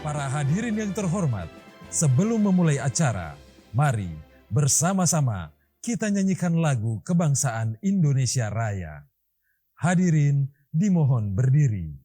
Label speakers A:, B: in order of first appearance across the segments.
A: Para hadirin yang terhormat, sebelum memulai acara, mari bersama-sama kita nyanyikan lagu kebangsaan Indonesia Raya. Hadirin dimohon berdiri.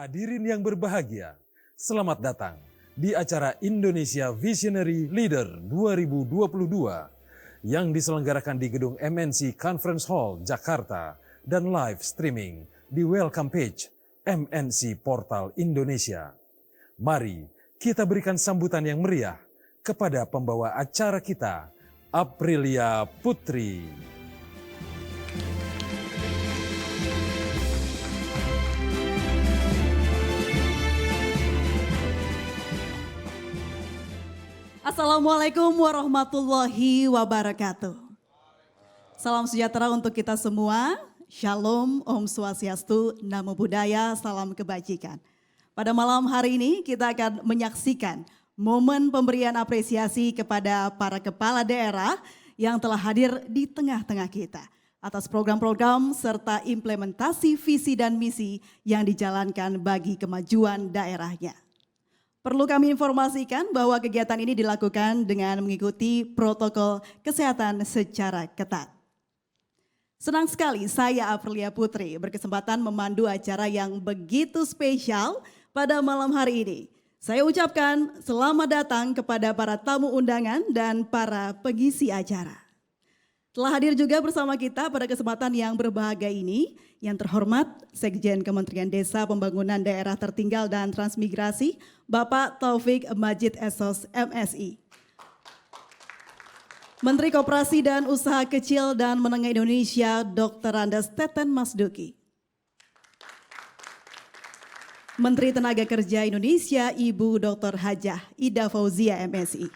A: Hadirin yang berbahagia, selamat datang di acara Indonesia Visionary Leader 2022 yang diselenggarakan di gedung MNC Conference Hall, Jakarta dan live streaming di welcome page MNC Portal Indonesia. Mari kita berikan sambutan yang meriah kepada pembawa acara kita, Aprilia Putri.
B: Assalamualaikum warahmatullahi wabarakatuh. Salam sejahtera untuk kita semua. Shalom, Om Swastiastu, Namo Buddhaya, salam kebajikan. Pada malam hari ini kita akan menyaksikan momen pemberian apresiasi kepada para kepala daerah yang telah hadir di tengah-tengah kita atas program-program serta implementasi visi dan misi yang dijalankan bagi kemajuan daerahnya. Perlu kami informasikan bahwa kegiatan ini dilakukan dengan mengikuti protokol kesehatan secara ketat. Senang sekali saya Aprilia Putri berkesempatan memandu acara yang begitu spesial pada malam hari ini. Saya ucapkan selamat datang kepada para tamu undangan dan para pengisi acara. Telah hadir juga bersama kita pada kesempatan yang berbahagia ini, yang terhormat Sekjen Kementerian Desa Pembangunan Daerah Tertinggal dan Transmigrasi, Bapak Taufik Majid Esos MSI. Menteri Koperasi dan Usaha Kecil dan Menengah Indonesia, Dr. Andes Teten Masduki. Menteri Tenaga Kerja Indonesia, Ibu Dr. Hajah Ida Fauzia MSI.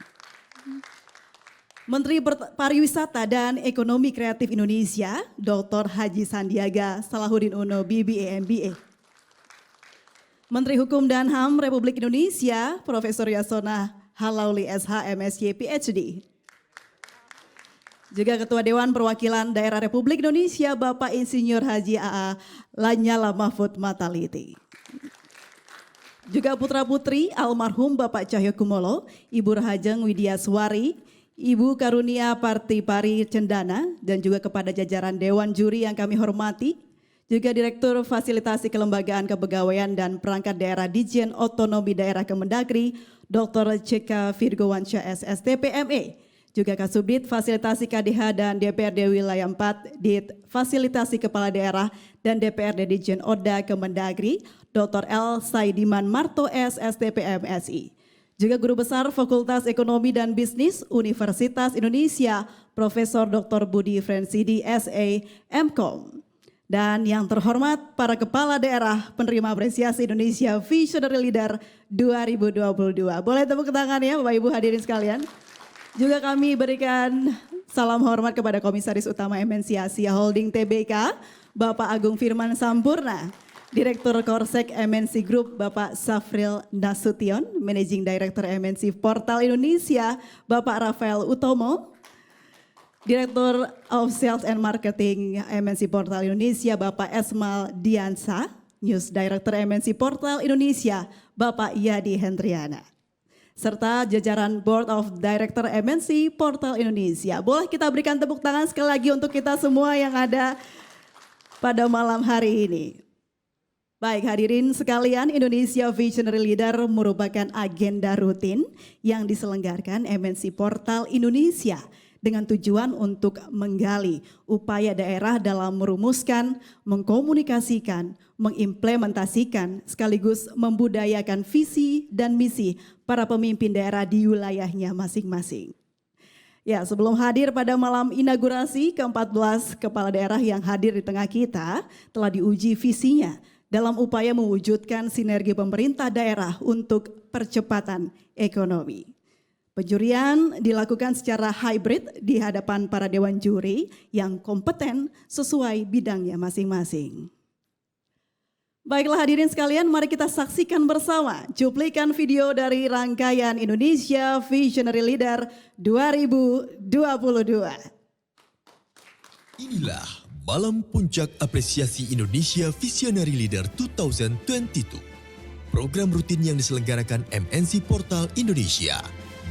B: Menteri Pariwisata dan Ekonomi Kreatif Indonesia, Dr. Haji Sandiaga Salahuddin Uno BBA MBA. Menteri Hukum dan HAM Republik Indonesia, Profesor Yasona Halauli SH MSc PhD. Juga Ketua Dewan Perwakilan Daerah Republik Indonesia, Bapak Insinyur Haji AA Lanyala Mahfud Mataliti. Juga putra-putri almarhum Bapak Cahyokumolo, Ibu Rahajeng Widiaswari, Ibu Karunia Partipari Cendana, dan juga kepada jajaran Dewan Juri yang kami hormati, juga Direktur Fasilitasi Kelembagaan Kepegawaian dan Perangkat Daerah Ditjen Otonomi Daerah Kemendagri, Dr. C.K. Virgowansyah SSTP ME, juga Kasubdit Fasilitasi KDH dan DPRD Wilayah 4, Dit Fasilitasi Kepala Daerah dan DPRD Ditjen Oda Kemendagri, Dr. L. Saidiman Marto SSTP MSI. Juga Guru Besar Fakultas Ekonomi dan Bisnis Universitas Indonesia, Profesor Dr. Budi Frensidi, SA, MKOM. Dan yang terhormat para Kepala Daerah Penerima Apresiasi Indonesia Visionary Leader 2022. Boleh tepuk tangan ya Bapak Ibu hadirin sekalian. Juga kami berikan salam hormat kepada Komisaris Utama MNC Asia Holding Tbk, Bapak Agung Firman Sampurna. Direktur Korsek MNC Group Bapak Safril Nasution, Managing Director MNC Portal Indonesia Bapak Rafael Utomo, Direktur of Sales and Marketing MNC Portal Indonesia Bapak Esmal Diansa, News Director MNC Portal Indonesia Bapak Yadi Hendriana, serta jajaran Board of Director MNC Portal Indonesia. Boleh kita berikan tepuk tangan sekali lagi untuk kita semua yang ada pada malam hari ini. Baik hadirin sekalian, Indonesia Visionary Leader merupakan agenda rutin yang diselenggarakan MNC Portal Indonesia dengan tujuan untuk menggali upaya daerah dalam merumuskan, mengkomunikasikan, mengimplementasikan, sekaligus membudayakan visi dan misi para pemimpin daerah di wilayahnya masing-masing. Ya, sebelum hadir pada malam inaugurasi, ke-14 kepala daerah yang hadir di tengah kita telah diuji visinya dalam upaya mewujudkan sinergi pemerintah daerah untuk percepatan ekonomi. Penjurian dilakukan secara hybrid di hadapan para dewan juri yang kompeten sesuai bidangnya masing-masing. Baiklah hadirin sekalian, mari kita saksikan bersama cuplikan video dari rangkaian Indonesia Visionary Leader 2022.
C: Inilah Malam Puncak Apresiasi Indonesia Visionary Leader 2022. Program rutin yang diselenggarakan MNC Portal Indonesia,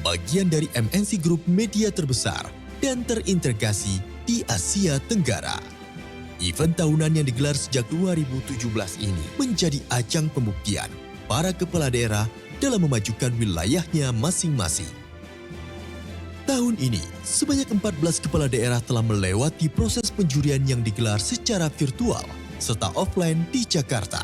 C: bagian dari MNC Group media terbesar dan terintegrasi di Asia Tenggara. Event tahunan yang digelar sejak 2017 ini menjadi ajang pembuktian para kepala daerah dalam memajukan wilayahnya masing-masing. Tahun ini, sebanyak 14 kepala daerah telah melewati proses penjurian yang digelar secara virtual serta offline di Jakarta.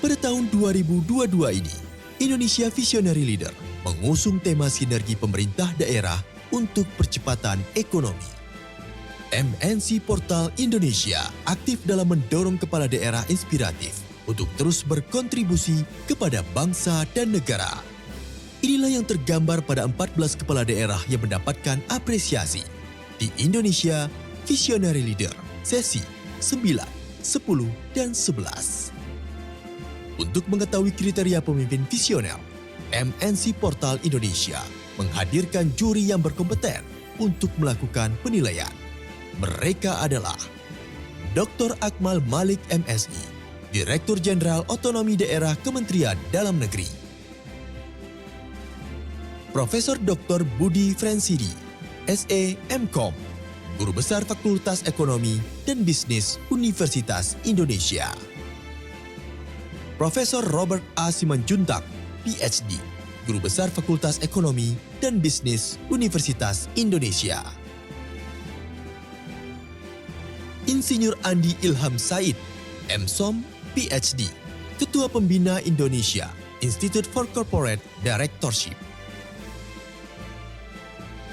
C: Pada tahun 2022 ini, Indonesia Visionary Leader mengusung tema sinergi pemerintah daerah untuk percepatan ekonomi. MNC Portal Indonesia aktif dalam mendorong kepala daerah inspiratif untuk terus berkontribusi kepada bangsa dan negara. Inilah yang tergambar pada 14 kepala daerah yang mendapatkan apresiasi di Indonesia Visionary Leader sesi 9, 10, dan 11. Untuk mengetahui kriteria pemimpin visioner, MNC Portal Indonesia menghadirkan juri yang berkompeten untuk melakukan penilaian. Mereka adalah Dr. Akmal Malik MSI, Direktur Jenderal Otonomi Daerah Kementerian Dalam Negeri. Profesor Dr. Budi Frensidi, SA MKOM, Guru Besar Fakultas Ekonomi dan Bisnis Universitas Indonesia. Profesor Robert A. Simanjuntak, PhD, Guru Besar Fakultas Ekonomi dan Bisnis Universitas Indonesia. Insinyur Andi Ilham Said, MSom, PhD, Ketua Pembina Indonesia, Institute for Corporate Directorship.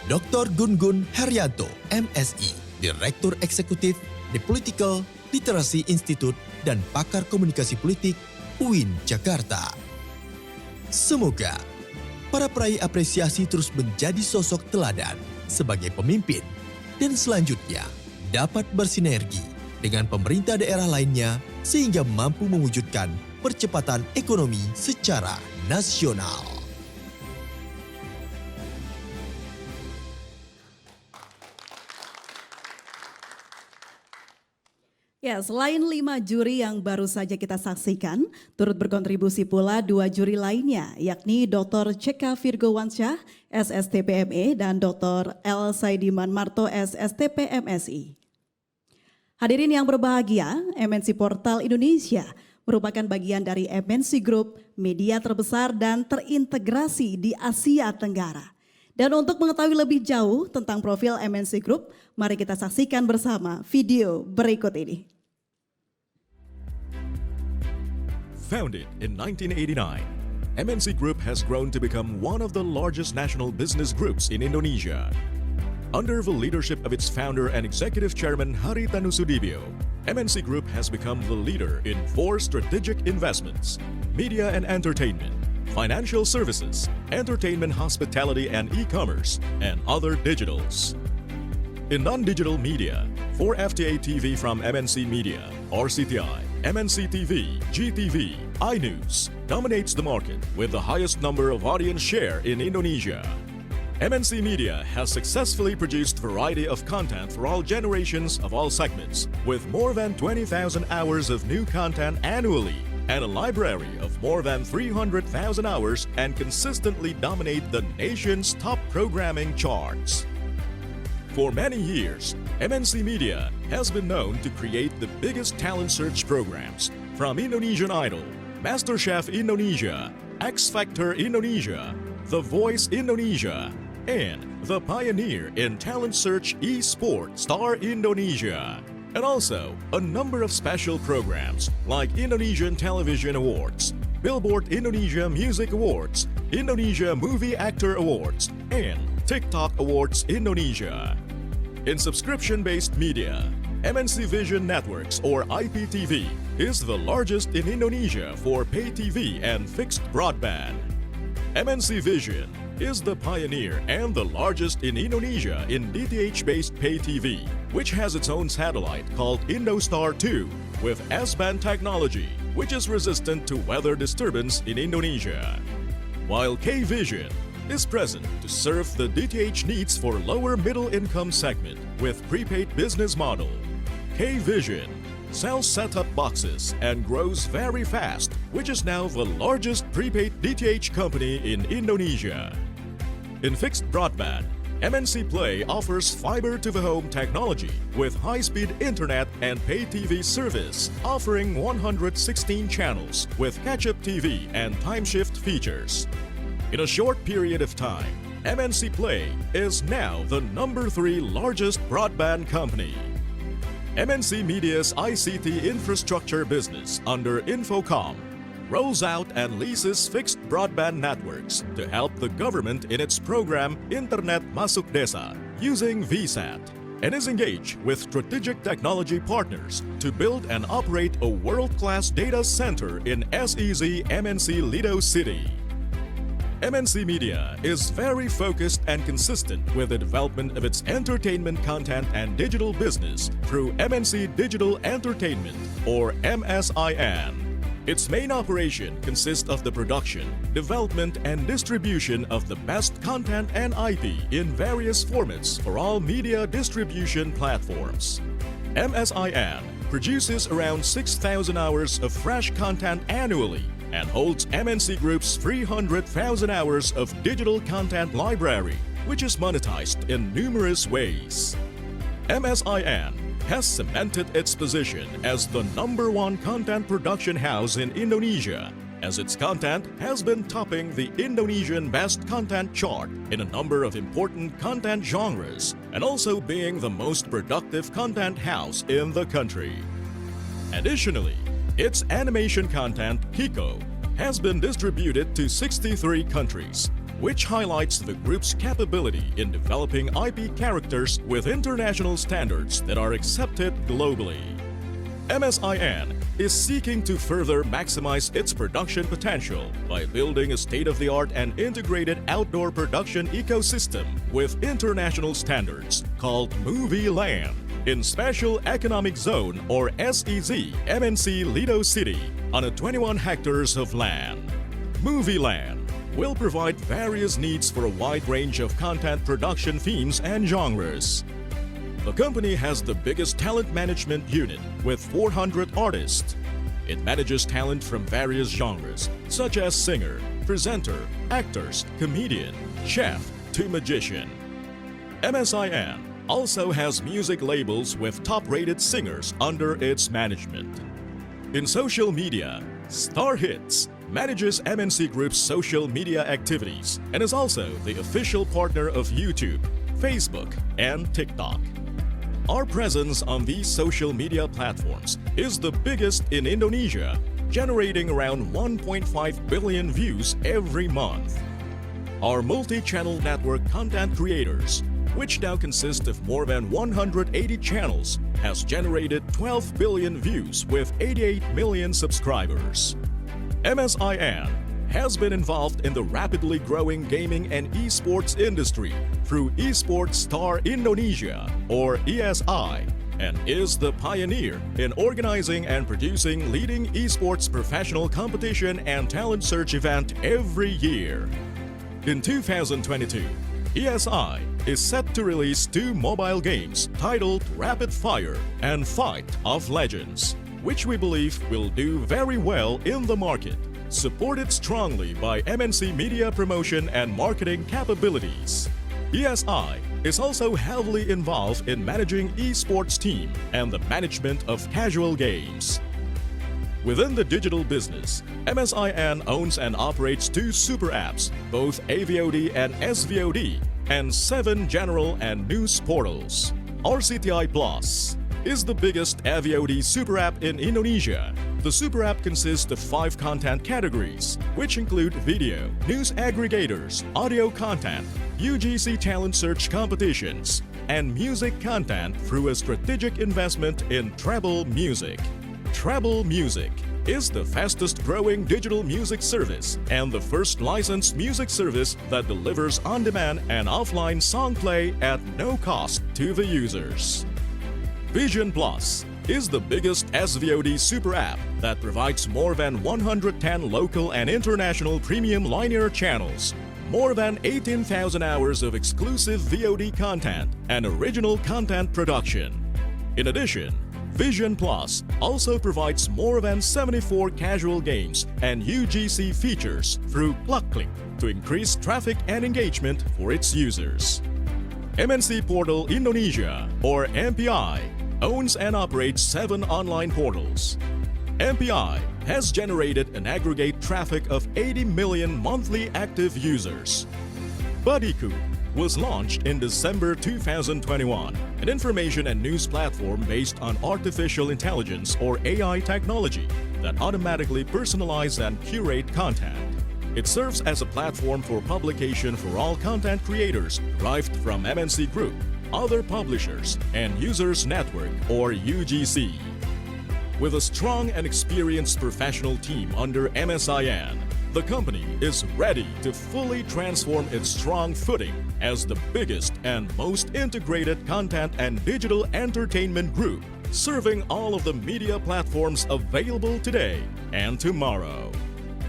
C: Dr. Gun-Gun Herianto, MSI, Direktur Eksekutif The Political Literacy Institute dan Pakar Komunikasi Politik UIN Jakarta. Semoga para peraih apresiasi terus menjadi sosok teladan sebagai pemimpin dan selanjutnya dapat bersinergi dengan pemerintah daerah lainnya sehingga mampu mewujudkan percepatan ekonomi secara nasional.
B: Ya, selain 5 juri yang baru saja kita saksikan, turut berkontribusi pula 2 juri lainnya, yakni Dr. C.K. Virgowansyah, SSTPME, dan Dr. L. Saidiman Marto, SSTPMSI. Hadirin yang berbahagia, MNC Portal Indonesia merupakan bagian dari MNC Group, media terbesar dan terintegrasi di Asia Tenggara. Dan untuk mengetahui lebih jauh tentang profil MNC Group, mari kita saksikan bersama video berikut ini.
D: Founded in 1989, MNC Group has grown to become one of the largest national business groups in Indonesia. Under the leadership of its founder and executive chairman Hari Tanusudibio, MNC Group has become the leader in 4 strategic investments: media and entertainment, financial services, entertainment, hospitality and e-commerce, and other digitals. In non-digital media, 4 FTA TV from MNC Media, RCTI, MNC TV, GTV, iNews dominates the market with the highest number of audience share in Indonesia. MNC Media has successfully produced variety of content for all generations of all segments, with more than 20,000 hours of new content annually and a library of more than 300,000 hours, and consistently dominate the nation's top programming charts. For many years, MNC Media has been known to create the biggest talent search programs, from Indonesian Idol, MasterChef Indonesia, X Factor Indonesia, The Voice Indonesia, and the pioneer in talent search eSport Star Indonesia. And also a number of special programs like Indonesian Television Awards, Billboard Indonesia Music Awards, Indonesia Movie Actor Awards, and TikTok Awards Indonesia. In subscription-based media, MNC Vision Networks, or IPTV, is the largest in Indonesia for pay TV and fixed broadband. MNC Vision is the pioneer and the largest in Indonesia in DTH-based pay TV, which has its own satellite called Indostar 2 with S-band technology, which is resistant to weather disturbance in Indonesia. While K-Vision is present to serve the DTH needs for lower middle income segment with prepaid business model. K-Vision sells set-top boxes and grows very fast, which is now the largest prepaid DTH company in Indonesia. In fixed broadband, MNC Play offers fiber-to-the-home technology with high-speed internet and pay TV service, offering 116 channels with catch-up TV and time-shift features. In a short period of time, MNC Play is now the number 3 largest broadband company. MNC Media's ICT infrastructure business under Infocom rolls out and leases fixed broadband networks to help the government in its program Internet Masuk Desa using VSAT, and is engaged with strategic technology partners to build and operate a world-class data center in SEZ MNC Lido City. MNC Media is very focused and consistent with the development of its entertainment content and digital business through MNC Digital Entertainment, or MSIN. Its main operation consists of the production, development, and distribution of the best content and IP in various formats for all media distribution platforms. MSIN produces around 6,000 hours of fresh content annually and holds MNC Group's 300,000 hours of digital content library, which is monetized in numerous ways. MSIN has cemented its position as the #1 content production house in Indonesia, as its content has been topping the Indonesian Best Content chart in a number of important content genres, and also being the most productive content house in the country. Additionally, its animation content, Kiko, has been distributed to 63 countries, which highlights the group's capability in developing IP characters with international standards that are accepted globally. MSIN is seeking to further maximize its production potential by building a state-of-the-art and integrated outdoor production ecosystem with international standards called Movie Land in Special Economic Zone, or SEZ, MNC Lido City, on a 21 hectares of land. Movie Land will provide various needs for a wide range of content production themes and genres. The company has the biggest talent management unit with 400 artists. It manages talent from various genres, such as singer, presenter, actors, comedian, chef, to magician. MSIN also has music labels with top-rated singers under its management. In social media, Star Hits manages MNC Group's social media activities and is also the official partner of YouTube, Facebook, and TikTok. Our presence on these social media platforms is the biggest in Indonesia, generating around 1.5 billion views every month. Our multi-channel network content creators, which now consist of more than 180 channels, has generated 12 billion views with 88 million subscribers. MSIN has been involved in the rapidly growing gaming and esports industry through Esports Star Indonesia, or ESI, and is the pioneer in organizing and producing leading esports professional competition and talent search event every year. In 2022, ESI is set to release 2 mobile games titled Rapid Fire and Fight of Legends, which we believe will do very well in the market, supported strongly by MNC media promotion and marketing capabilities. ESI is also heavily involved in managing esports team and the management of casual games. Within the digital business, MSIN owns and operates 2 super apps, both AVOD and SVOD, and 7 general and news portals. RCTI Plus is the biggest AVOD super app in Indonesia. The super app consists of 5 content categories, which include video, news aggregators, audio content, UGC talent search competitions, and music content through a strategic investment in Treble Music. Treble Music is the fastest growing digital music service and the first licensed music service that delivers on-demand and offline song play at no cost to the users. Vision Plus is the biggest SVOD super app that provides more than 110 local and international premium linear channels, more than 18,000 hours of exclusive VOD content, and original content production. In addition, Vision Plus also provides more than 74 casual games and UGC features through ClukClick to increase traffic and engagement for its users. MNC Portal Indonesia, or MPI, owns and operates 7 online portals. MPI has generated an aggregate traffic of 80 million monthly active users. Badiku was launched in December 2021, an information and news platform based on artificial intelligence or AI technology that automatically personalize and curate content. It serves as a platform for publication for all content creators derived from MNC Group, other publishers, and Users Network or UGC. With a strong and experienced professional team under MSIN, the company is ready to fully transform its strong footing as the biggest and most integrated content and digital entertainment group, serving all of the media platforms available today and tomorrow.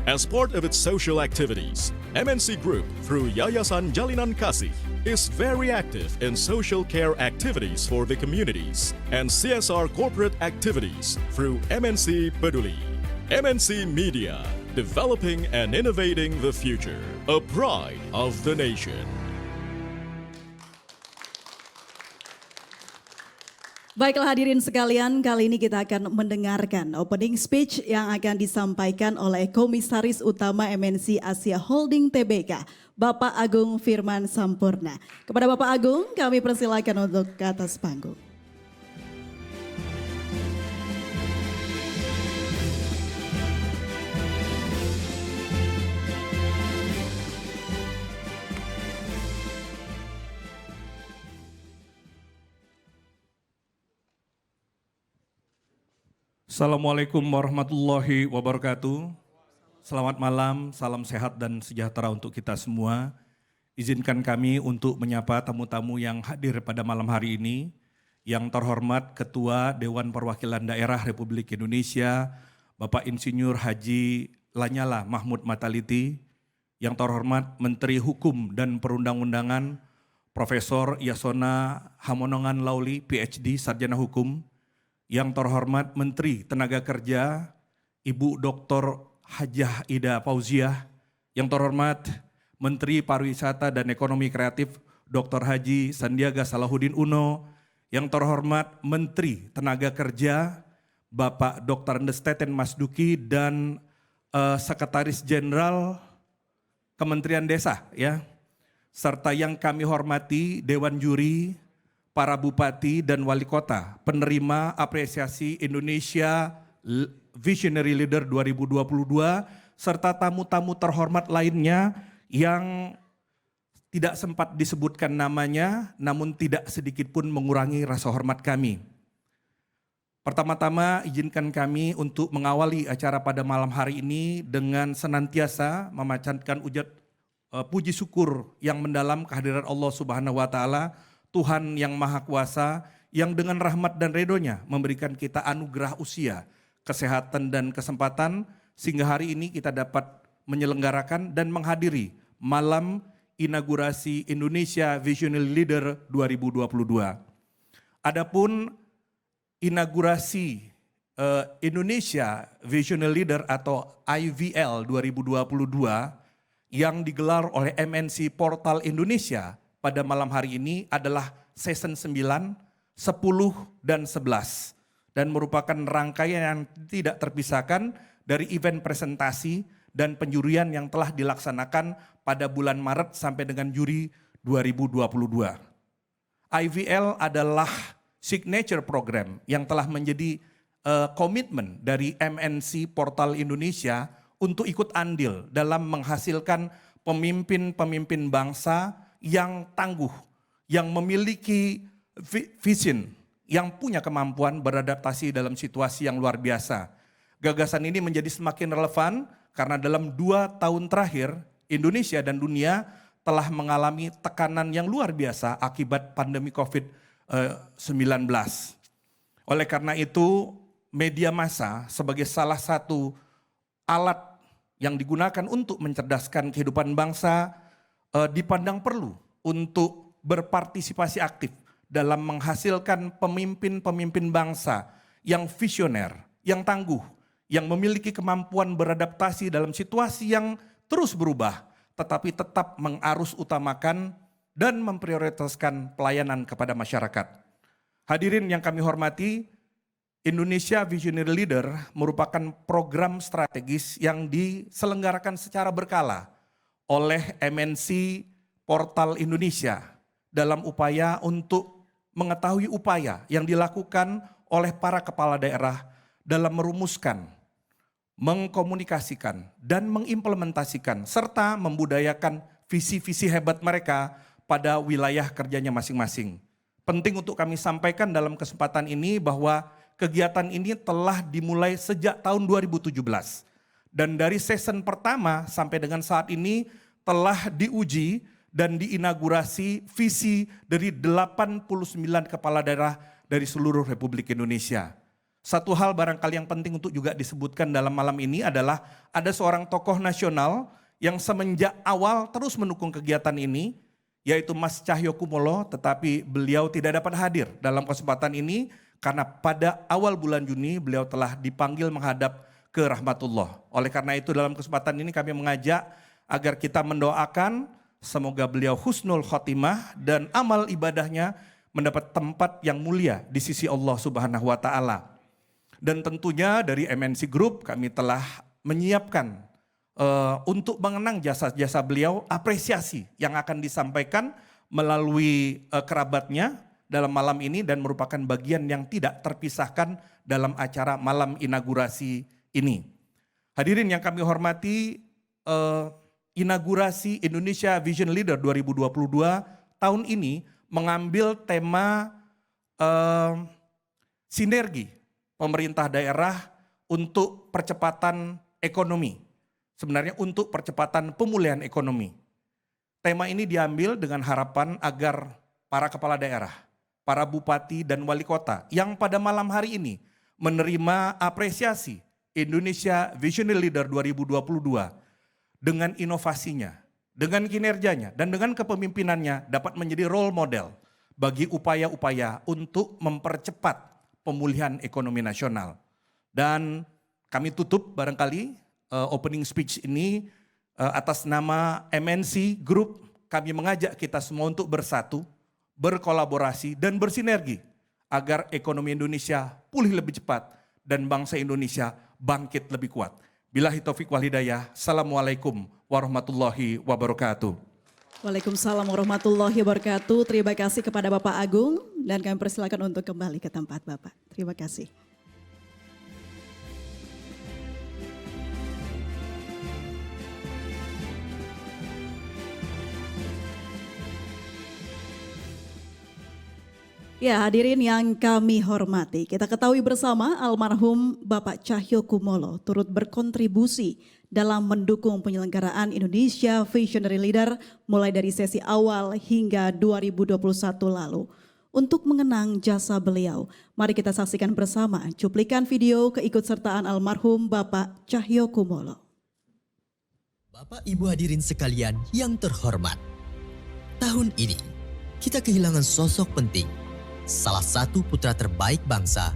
D: As part of its social activities, MNC Group, through Yayasan Jalinan Kasih, is very active in social care activities for the communities and CSR corporate activities through MNC Peduli. MNC Media, developing and innovating the future, a pride of the nation.
B: Baiklah hadirin sekalian, kali ini kita akan mendengarkan opening speech yang akan disampaikan oleh Komisaris Utama MNC Asia Holding Tbk, Bapak Agung Firman Sampurna. Kepada Bapak Agung, kami persilakan untuk ke atas panggung.
E: Assalamualaikum warahmatullahi wabarakatuh. Selamat malam, salam sehat dan sejahtera untuk kita semua. Izinkan kami untuk menyapa tamu-tamu yang hadir pada malam hari ini. Yang terhormat Ketua Dewan Perwakilan Daerah Republik Indonesia, Bapak Insinyur Haji Lanyala Mahmud Mataliti. Yang terhormat Menteri Hukum dan Perundang-undangan, Profesor Yasona Hamonongan Lauli, PhD, Sarjana Hukum. Yang terhormat Menteri Tenaga Kerja, Ibu Dr. Hajah Ida Fauziah. Yang terhormat Menteri Pariwisata dan Ekonomi Kreatif, Dr. Haji Sandiaga Salahuddin Uno. Yang terhormat Menteri Tenaga Kerja, Bapak Dr. Andes Teten Masduki dan Sekretaris Jenderal Kementerian Desa, ya. Serta yang kami hormati Dewan Juri, para bupati dan wali kota, penerima apresiasi Indonesia Visionary Leader 2022 serta tamu-tamu terhormat lainnya yang tidak sempat disebutkan namanya, namun tidak sedikit pun mengurangi rasa hormat kami. Pertama-tama izinkan kami untuk mengawali acara pada malam hari ini dengan senantiasa memanjatkan puji syukur yang mendalam kehadiran Allah Subhanahu wa taala, Tuhan yang Maha Kuasa, yang dengan rahmat dan ridho-Nya memberikan kita anugerah usia, kesehatan dan kesempatan sehingga hari ini kita dapat menyelenggarakan dan menghadiri malam inaugurasi Indonesia Visionary Leader 2022. Adapun inaugurasi Indonesia Visionary Leader atau IVL 2022 yang digelar oleh MNC Portal Indonesia pada malam hari ini adalah season 9, 10, dan 11. Dan merupakan rangkaian yang tidak terpisahkan dari event presentasi dan penjurian yang telah dilaksanakan pada bulan Maret sampai dengan Juli 2022. IVL adalah signature program yang telah menjadi komitmen dari MNC Portal Indonesia untuk ikut andil dalam menghasilkan pemimpin-pemimpin bangsa yang tangguh, yang memiliki vision, yang punya kemampuan beradaptasi dalam situasi yang luar biasa. Gagasan ini menjadi semakin relevan karena dalam 2 tahun terakhir Indonesia dan dunia telah mengalami tekanan yang luar biasa akibat pandemi COVID-19. Oleh karena itu, media massa sebagai salah satu alat yang digunakan untuk mencerdaskan kehidupan bangsa dipandang perlu untuk berpartisipasi aktif dalam menghasilkan pemimpin-pemimpin bangsa yang visioner, yang tangguh, yang memiliki kemampuan beradaptasi dalam situasi yang terus berubah, tetapi tetap mengarus utamakan dan memprioritaskan pelayanan kepada masyarakat. Hadirin yang kami hormati, Indonesia Visionary Leader merupakan program strategis yang diselenggarakan secara berkala oleh MNC Portal Indonesia dalam upaya untuk mengetahui upaya yang dilakukan oleh para kepala daerah dalam merumuskan, mengkomunikasikan, dan mengimplementasikan serta membudayakan visi-visi hebat mereka pada wilayah kerjanya masing-masing. Penting untuk kami sampaikan dalam kesempatan ini bahwa kegiatan ini telah dimulai sejak tahun 2017. Dan dari season pertama sampai dengan saat ini telah diuji dan diinaugurasi visi dari 89 kepala daerah dari seluruh Republik Indonesia. Satu hal barangkali yang penting untuk juga disebutkan dalam malam ini adalah ada seorang tokoh nasional yang semenjak awal terus mendukung kegiatan ini, yaitu Mas Cahyokumolo, tetapi beliau tidak dapat hadir dalam kesempatan ini karena pada awal bulan Juni beliau telah dipanggil menghadap ke rahmatullah. Oleh karena itu dalam kesempatan ini kami mengajak agar kita mendoakan semoga beliau husnul khotimah dan amal ibadahnya mendapat tempat yang mulia di sisi Allah Subhanahu wa taala. Dan tentunya dari MNC Group kami telah menyiapkan untuk mengenang jasa-jasa beliau, apresiasi yang akan disampaikan melalui kerabatnya dalam malam ini dan merupakan bagian yang tidak terpisahkan dalam acara malam inaugurasi ini. Hadirin yang kami hormati, inaugurasi Indonesia Vision Leader 2022 tahun ini mengambil tema sinergi pemerintah daerah untuk percepatan ekonomi. Sebenarnya untuk percepatan pemulihan ekonomi. Tema ini diambil dengan harapan agar para kepala daerah, para bupati dan wali kota yang pada malam hari ini menerima apresiasi Indonesia Visionary Leader 2022 dengan inovasinya, dengan kinerjanya dan dengan kepemimpinannya dapat menjadi role model bagi upaya-upaya untuk mempercepat pemulihan ekonomi nasional. Dan kami tutup barangkali opening speech ini atas nama MNC Group, kami mengajak kita semua untuk bersatu, berkolaborasi dan bersinergi agar ekonomi Indonesia pulih lebih cepat dan bangsa Indonesia bangkit lebih kuat. Billahi taufiq wal hidayah. Assalamualaikum warahmatullahi wabarakatuh.
B: Waalaikumsalam warahmatullahi wabarakatuh. Terima kasih kepada Bapak Agung dan kami persilakan untuk kembali ke tempat Bapak. Terima kasih. Ya, hadirin yang kami hormati, kita ketahui bersama almarhum Bapak Cahyokumolo turut berkontribusi dalam mendukung penyelenggaraan Indonesia Visionary Leader mulai dari sesi awal hingga 2021 lalu. Untuk mengenang jasa beliau, mari kita saksikan bersama cuplikan video keikutsertaan almarhum Bapak Cahyokumolo.
C: Bapak Ibu hadirin sekalian yang terhormat, tahun ini kita kehilangan sosok penting, salah satu putra terbaik bangsa,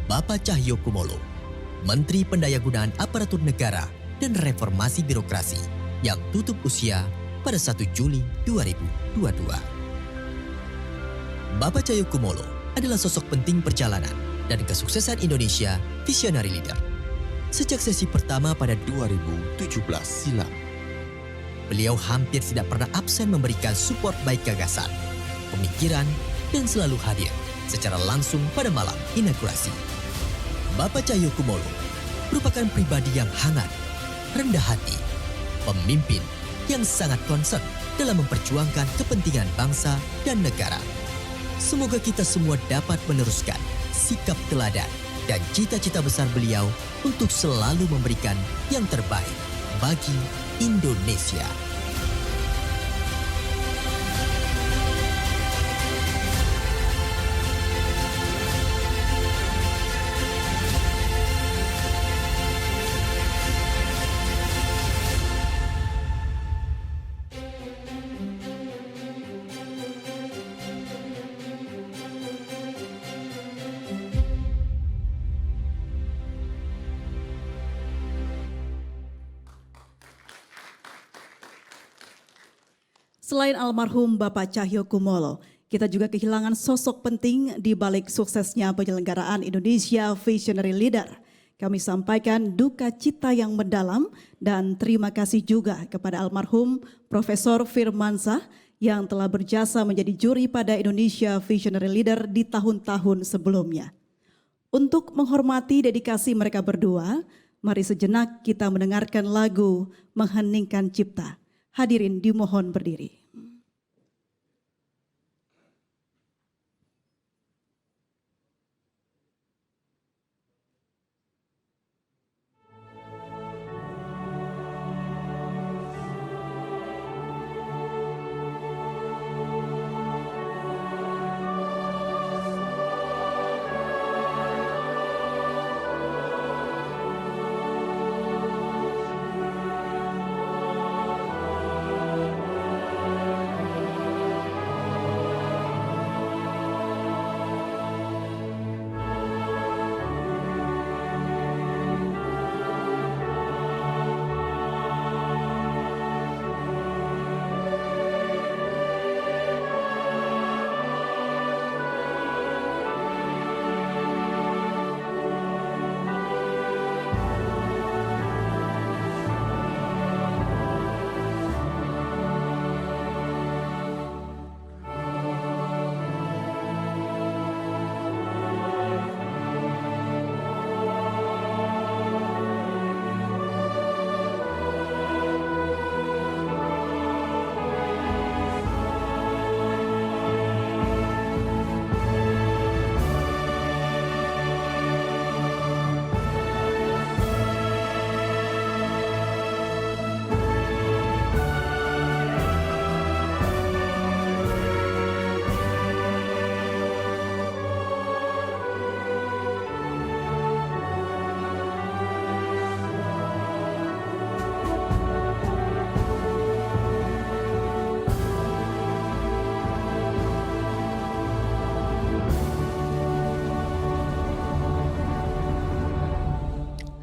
C: Bapak Cahyokumolo, Menteri Pendayagunaan Aparatur Negara dan Reformasi Birokrasi yang tutup usia pada 1 Juli 2022. Bapak Cahyokumolo adalah sosok penting perjalanan dan kesuksesan Indonesia Visionary Leader sejak sesi pertama pada 2017 silam. Beliau hampir tidak pernah absen memberikan support baik gagasan, pemikiran, dan selalu hadir secara langsung pada malam inaugurasi. Bapak Cahyokumolo merupakan pribadi yang hangat, rendah hati, pemimpin yang sangat concern dalam memperjuangkan kepentingan bangsa dan negara. Semoga kita semua dapat meneruskan sikap teladan dan cita-cita besar beliau untuk selalu memberikan yang terbaik bagi Indonesia.
B: Selain almarhum Bapak Cahyokumolo, kita juga kehilangan sosok penting di balik suksesnya penyelenggaraan Indonesia Visionary Leader. Kami sampaikan duka cita yang mendalam dan terima kasih juga kepada almarhum Profesor Firmansyah yang telah berjasa menjadi juri pada Indonesia Visionary Leader di tahun-tahun sebelumnya. Untuk menghormati dedikasi mereka berdua, mari sejenak kita mendengarkan lagu Mengheningkan Cipta. Hadirin dimohon berdiri.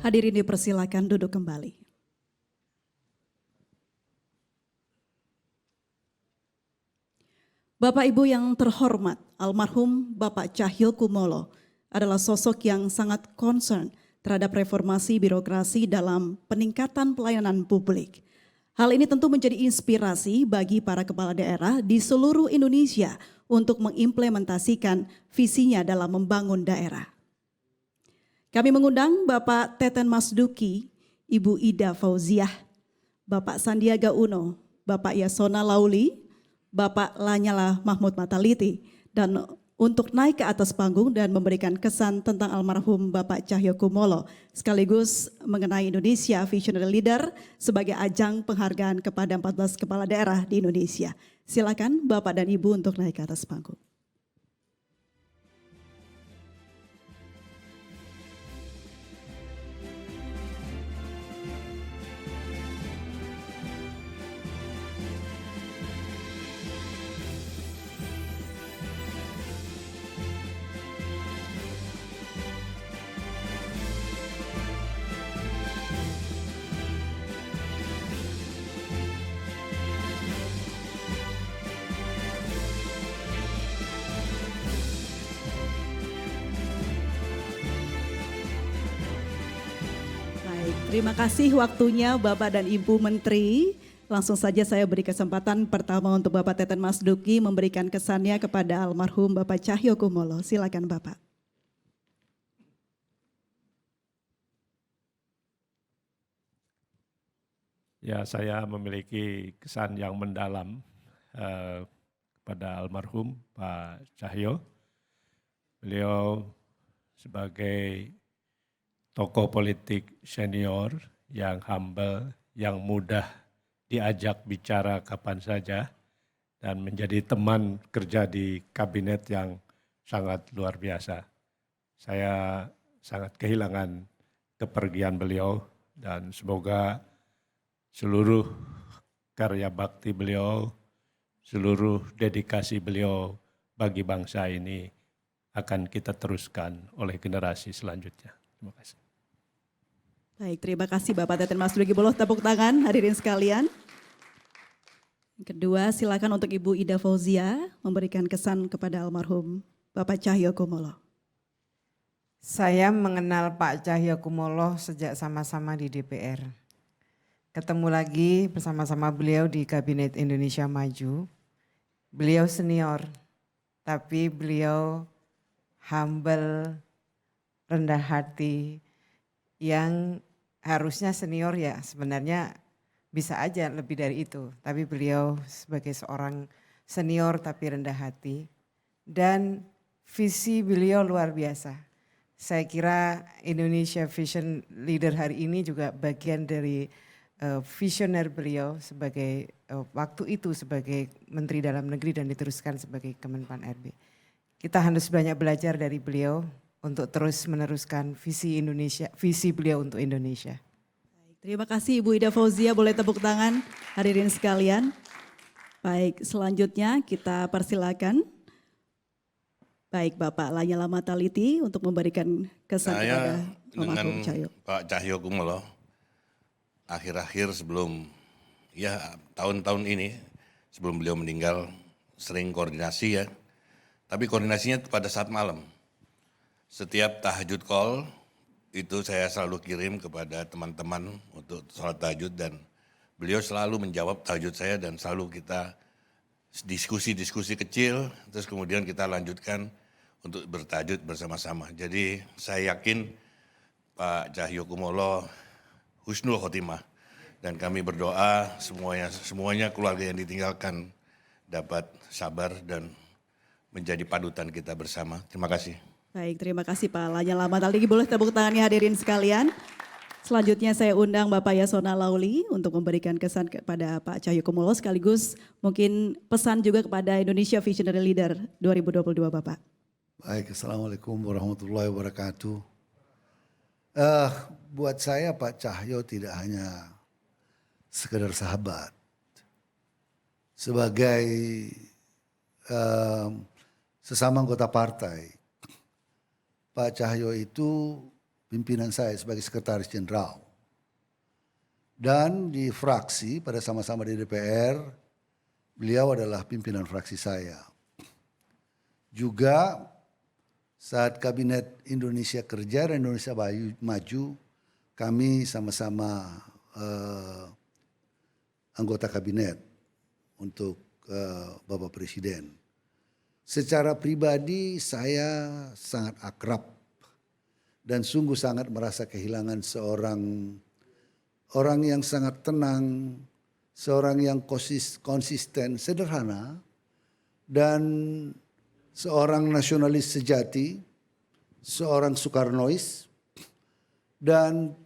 B: Hadirin dipersilakan duduk kembali. Bapak Ibu yang terhormat, almarhum Bapak Cahyokumolo adalah sosok yang sangat concern terhadap reformasi birokrasi dalam peningkatan pelayanan publik. Hal ini tentu menjadi inspirasi bagi para kepala daerah di seluruh Indonesia untuk mengimplementasikan visinya dalam membangun daerah. Kami mengundang Bapak Teten Masduki, Ibu Ida Fauziah, Bapak Sandiaga Uno, Bapak Yasona Lauli, Bapak Lanyala Mahmud Mataliti, dan untuk naik ke atas panggung dan memberikan kesan tentang almarhum Bapak Cahyokumolo sekaligus mengenai Indonesia Visionary Leader sebagai ajang penghargaan kepada 14 kepala daerah di Indonesia. Silakan Bapak dan Ibu untuk naik ke atas panggung. Terima kasih waktunya Bapak dan Ibu Menteri. Langsung saja saya beri kesempatan pertama untuk Bapak Teten Mas Duki memberikan kesannya kepada almarhum Bapak Cahyokumolo. Silakan Bapak.
F: Ya, saya memiliki kesan yang mendalam kepada almarhum Pak Cahyo. Beliau sebagai tokoh politik senior yang humble, yang mudah diajak bicara kapan saja, dan menjadi teman kerja di kabinet yang sangat luar biasa. Saya sangat kehilangan kepergian beliau dan semoga seluruh karya bakti beliau, seluruh dedikasi beliau bagi bangsa ini akan kita teruskan oleh generasi selanjutnya. Terima kasih.
B: Baik, terima kasih Bapak Teten Mas Duki. Boleh tepuk tangan hadirin sekalian. Kedua, silakan untuk Ibu Ida Fauzia memberikan kesan kepada almarhum Bapak Cahyokumolo.
G: Saya mengenal Pak Cahyokumolo sejak sama-sama di DPR. Ketemu lagi bersama-sama beliau di Kabinet Indonesia Maju. Beliau senior, tapi beliau humble, rendah hati, yang harusnya senior ya sebenarnya bisa aja lebih dari itu. Tapi beliau sebagai seorang senior tapi rendah hati. Dan visi beliau luar biasa. Saya kira Indonesia Vision Leader hari ini juga bagian dari visioner beliau sebagai waktu itu sebagai Menteri Dalam Negeri dan diteruskan sebagai Kemenpan RB. Kita harus banyak belajar dari beliau untuk terus meneruskan visi Indonesia, visi beliau untuk Indonesia.
B: Baik, terima kasih Ibu Ida Fauzia, boleh tepuk tangan hadirin sekalian. Baik, selanjutnya kita persilakan. Baik Bapak Lanyala Mataliti untuk memberikan kesan kepada almarhum Cahyo.
H: Pak Cahyokumolo, akhir-akhir sebelum tahun-tahun ini sebelum beliau meninggal sering koordinasi ya, tapi koordinasinya pada saat malam. Setiap tahajud call itu saya selalu kirim kepada teman-teman untuk sholat tahajud dan beliau selalu menjawab tahajud saya dan selalu kita diskusi-diskusi kecil terus kemudian kita lanjutkan untuk bertahajud bersama-sama. Jadi saya yakin Pak Cahyokumolo husnul khotimah dan kami berdoa semuanya keluarga yang ditinggalkan dapat sabar dan menjadi panutan kita bersama. Terima kasih.
B: Baik, terima kasih Pak Lanyala Mataliti. Boleh tepuk tangannya hadirin sekalian. Selanjutnya saya undang Bapak Yasona Lauli untuk memberikan kesan kepada Pak Cahyokumolo sekaligus mungkin pesan juga kepada Indonesia Visionary Leader 2022 Bapak.
I: Baik, Assalamualaikum warahmatullahi wabarakatuh. Buat saya Pak Cahyo tidak hanya sekedar sahabat. Sebagai sesama anggota partai, Pak Cahyo itu pimpinan saya sebagai sekretaris jenderal. Dan di fraksi pada sama-sama di DPR, beliau adalah pimpinan fraksi saya. Juga saat Kabinet Indonesia Kerja dan Indonesia Maju, kami sama-sama anggota kabinet untuk Bapak Presiden. Secara pribadi saya sangat akrab dan sungguh sangat merasa kehilangan orang yang sangat tenang, seorang yang konsisten, sederhana dan seorang nasionalis sejati, seorang Soekarnois, dan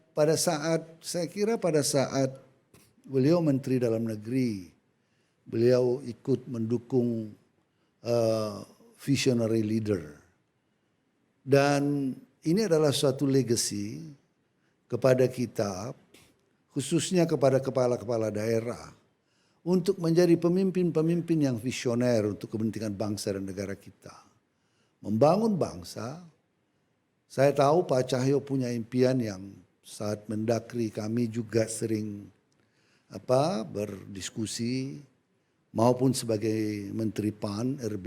I: saya kira pada saat beliau Menteri Dalam Negeri, beliau ikut mendukung visionary leader. Dan ini adalah suatu legacy kepada kita, khususnya kepada kepala-kepala daerah, untuk menjadi pemimpin-pemimpin yang visioner untuk kepentingan bangsa dan negara kita. Membangun bangsa, saya tahu Pak Cahyo punya impian yang saat mendakri kami juga sering berdiskusi, maupun sebagai Menteri PAN, RB,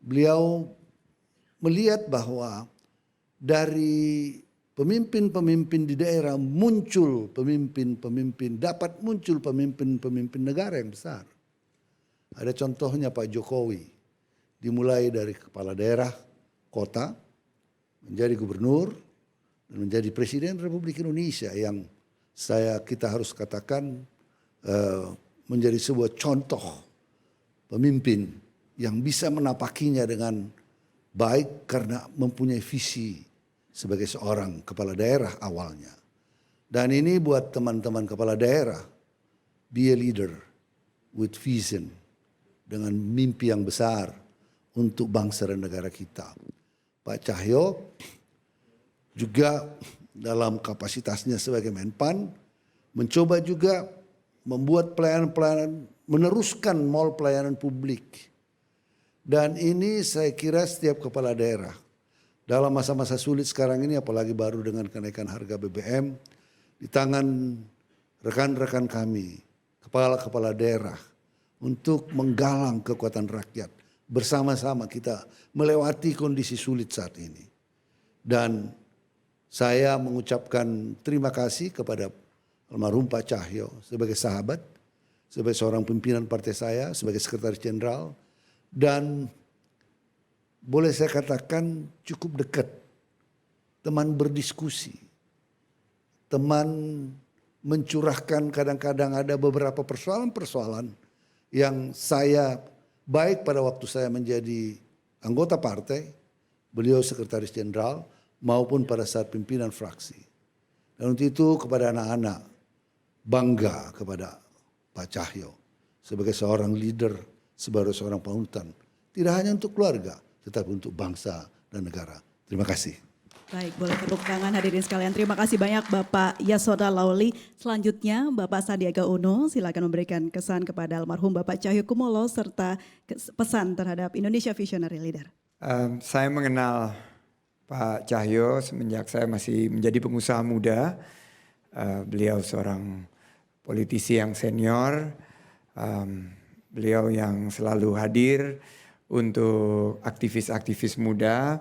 I: beliau melihat bahwa dari pemimpin-pemimpin di daerah dapat muncul pemimpin-pemimpin negara yang besar. Ada contohnya Pak Jokowi, dimulai dari kepala daerah, kota, menjadi gubernur, dan menjadi Presiden Republik Indonesia yang kita harus katakan menjadi sebuah contoh pemimpin yang bisa menapakinya dengan baik karena mempunyai visi sebagai seorang kepala daerah awalnya. Dan ini buat teman-teman kepala daerah, be a leader with vision, dengan mimpi yang besar untuk bangsa dan negara kita. Pak Cahyo juga dalam kapasitasnya sebagai Menpan mencoba juga membuat pelayanan-pelayanan, meneruskan mall pelayanan publik. Dan ini saya kira setiap kepala daerah dalam masa-masa sulit sekarang ini, apalagi baru dengan kenaikan harga BBM, di tangan rekan-rekan kami, kepala-kepala daerah, untuk menggalang kekuatan rakyat. Bersama-sama kita melewati kondisi sulit saat ini. Dan saya mengucapkan terima kasih kepada almarhum Pak Cahyo sebagai sahabat, sebagai seorang pimpinan partai saya, sebagai sekretaris jenderal, dan boleh saya katakan cukup dekat, teman berdiskusi, teman mencurahkan, kadang-kadang ada beberapa persoalan-persoalan yang saya, baik pada waktu saya menjadi anggota partai, beliau sekretaris jenderal, maupun pada saat pimpinan fraksi. Dan untuk itu kepada anak-anak, bangga kepada Pak Cahyo sebagai seorang leader, sebagai seorang panutan. Tidak hanya untuk keluarga, tetapi untuk bangsa dan negara. Terima kasih.
B: Baik, boleh tepuk tangan hadirin sekalian. Terima kasih banyak Bapak Yasona Lawli. Selanjutnya Bapak Sandiaga Uno, silakan memberikan kesan kepada almarhum Bapak Cahyokumolo serta pesan terhadap Indonesia Visionary Leader.
J: Saya mengenal Pak Cahyo semenjak saya masih menjadi pengusaha muda. Beliau seorang politisi yang senior, beliau yang selalu hadir untuk aktivis-aktivis muda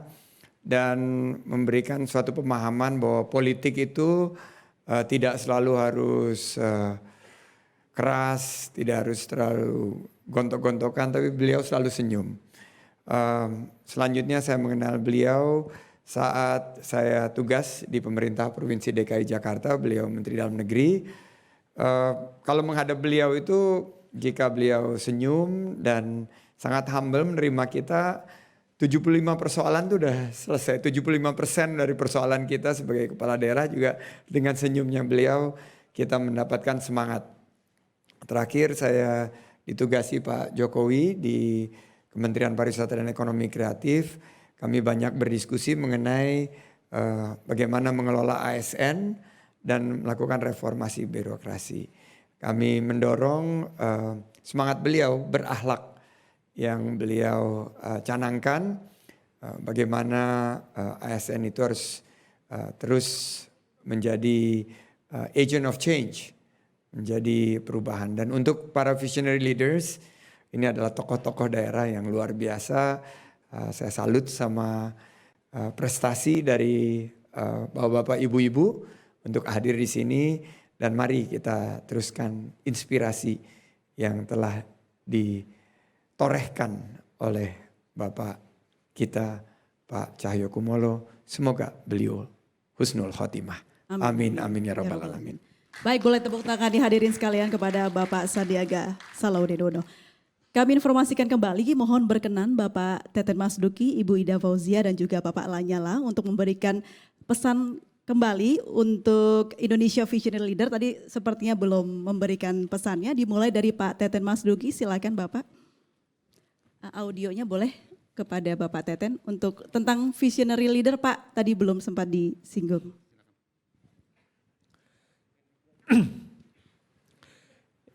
J: dan memberikan suatu pemahaman bahwa politik itu tidak selalu harus keras, tidak harus terlalu gontok-gontokan, tapi beliau selalu senyum. Selanjutnya saya mengenal beliau saat saya tugas di pemerintah Provinsi DKI Jakarta, beliau Menteri Dalam Negeri. Kalau menghadap beliau itu, jika beliau senyum dan sangat humble menerima kita, 75 persoalan itu udah selesai. 75% dari persoalan kita sebagai kepala daerah juga dengan senyumnya beliau kita mendapatkan semangat. Terakhir saya ditugasi Pak Jokowi di Kementerian Pariwisata dan Ekonomi Kreatif. Kami banyak berdiskusi mengenai bagaimana mengelola ASN dan melakukan reformasi birokrasi. Kami mendorong semangat beliau berakhlak yang beliau canangkan, bagaimana ASN itu harus terus menjadi agent of change, menjadi perubahan. Dan untuk para visionary leaders, ini adalah tokoh-tokoh daerah yang luar biasa. Saya salut sama prestasi dari bapak-bapak, ibu-ibu untuk hadir di sini. Dan mari kita teruskan inspirasi yang telah ditorehkan oleh Bapak kita, Pak Cahyokumolo. Semoga beliau husnul khotimah. Amin, amin ya rabbal alamin.
B: Baik, boleh tepuk tangan dihadirin sekalian kepada Bapak Sandiaga Salahuddin Uno. Kami informasikan kembali, mohon berkenan Bapak Teten Masduki, Ibu Ida Fauzia dan juga Bapak Lanyala untuk memberikan pesan kembali untuk Indonesia Visionary Leader. Tadi sepertinya belum memberikan pesannya, dimulai dari Pak Teten Masduki, silakan Bapak. Audionya boleh kepada Bapak Teten untuk tentang Visionary Leader Pak, tadi belum sempat disinggung.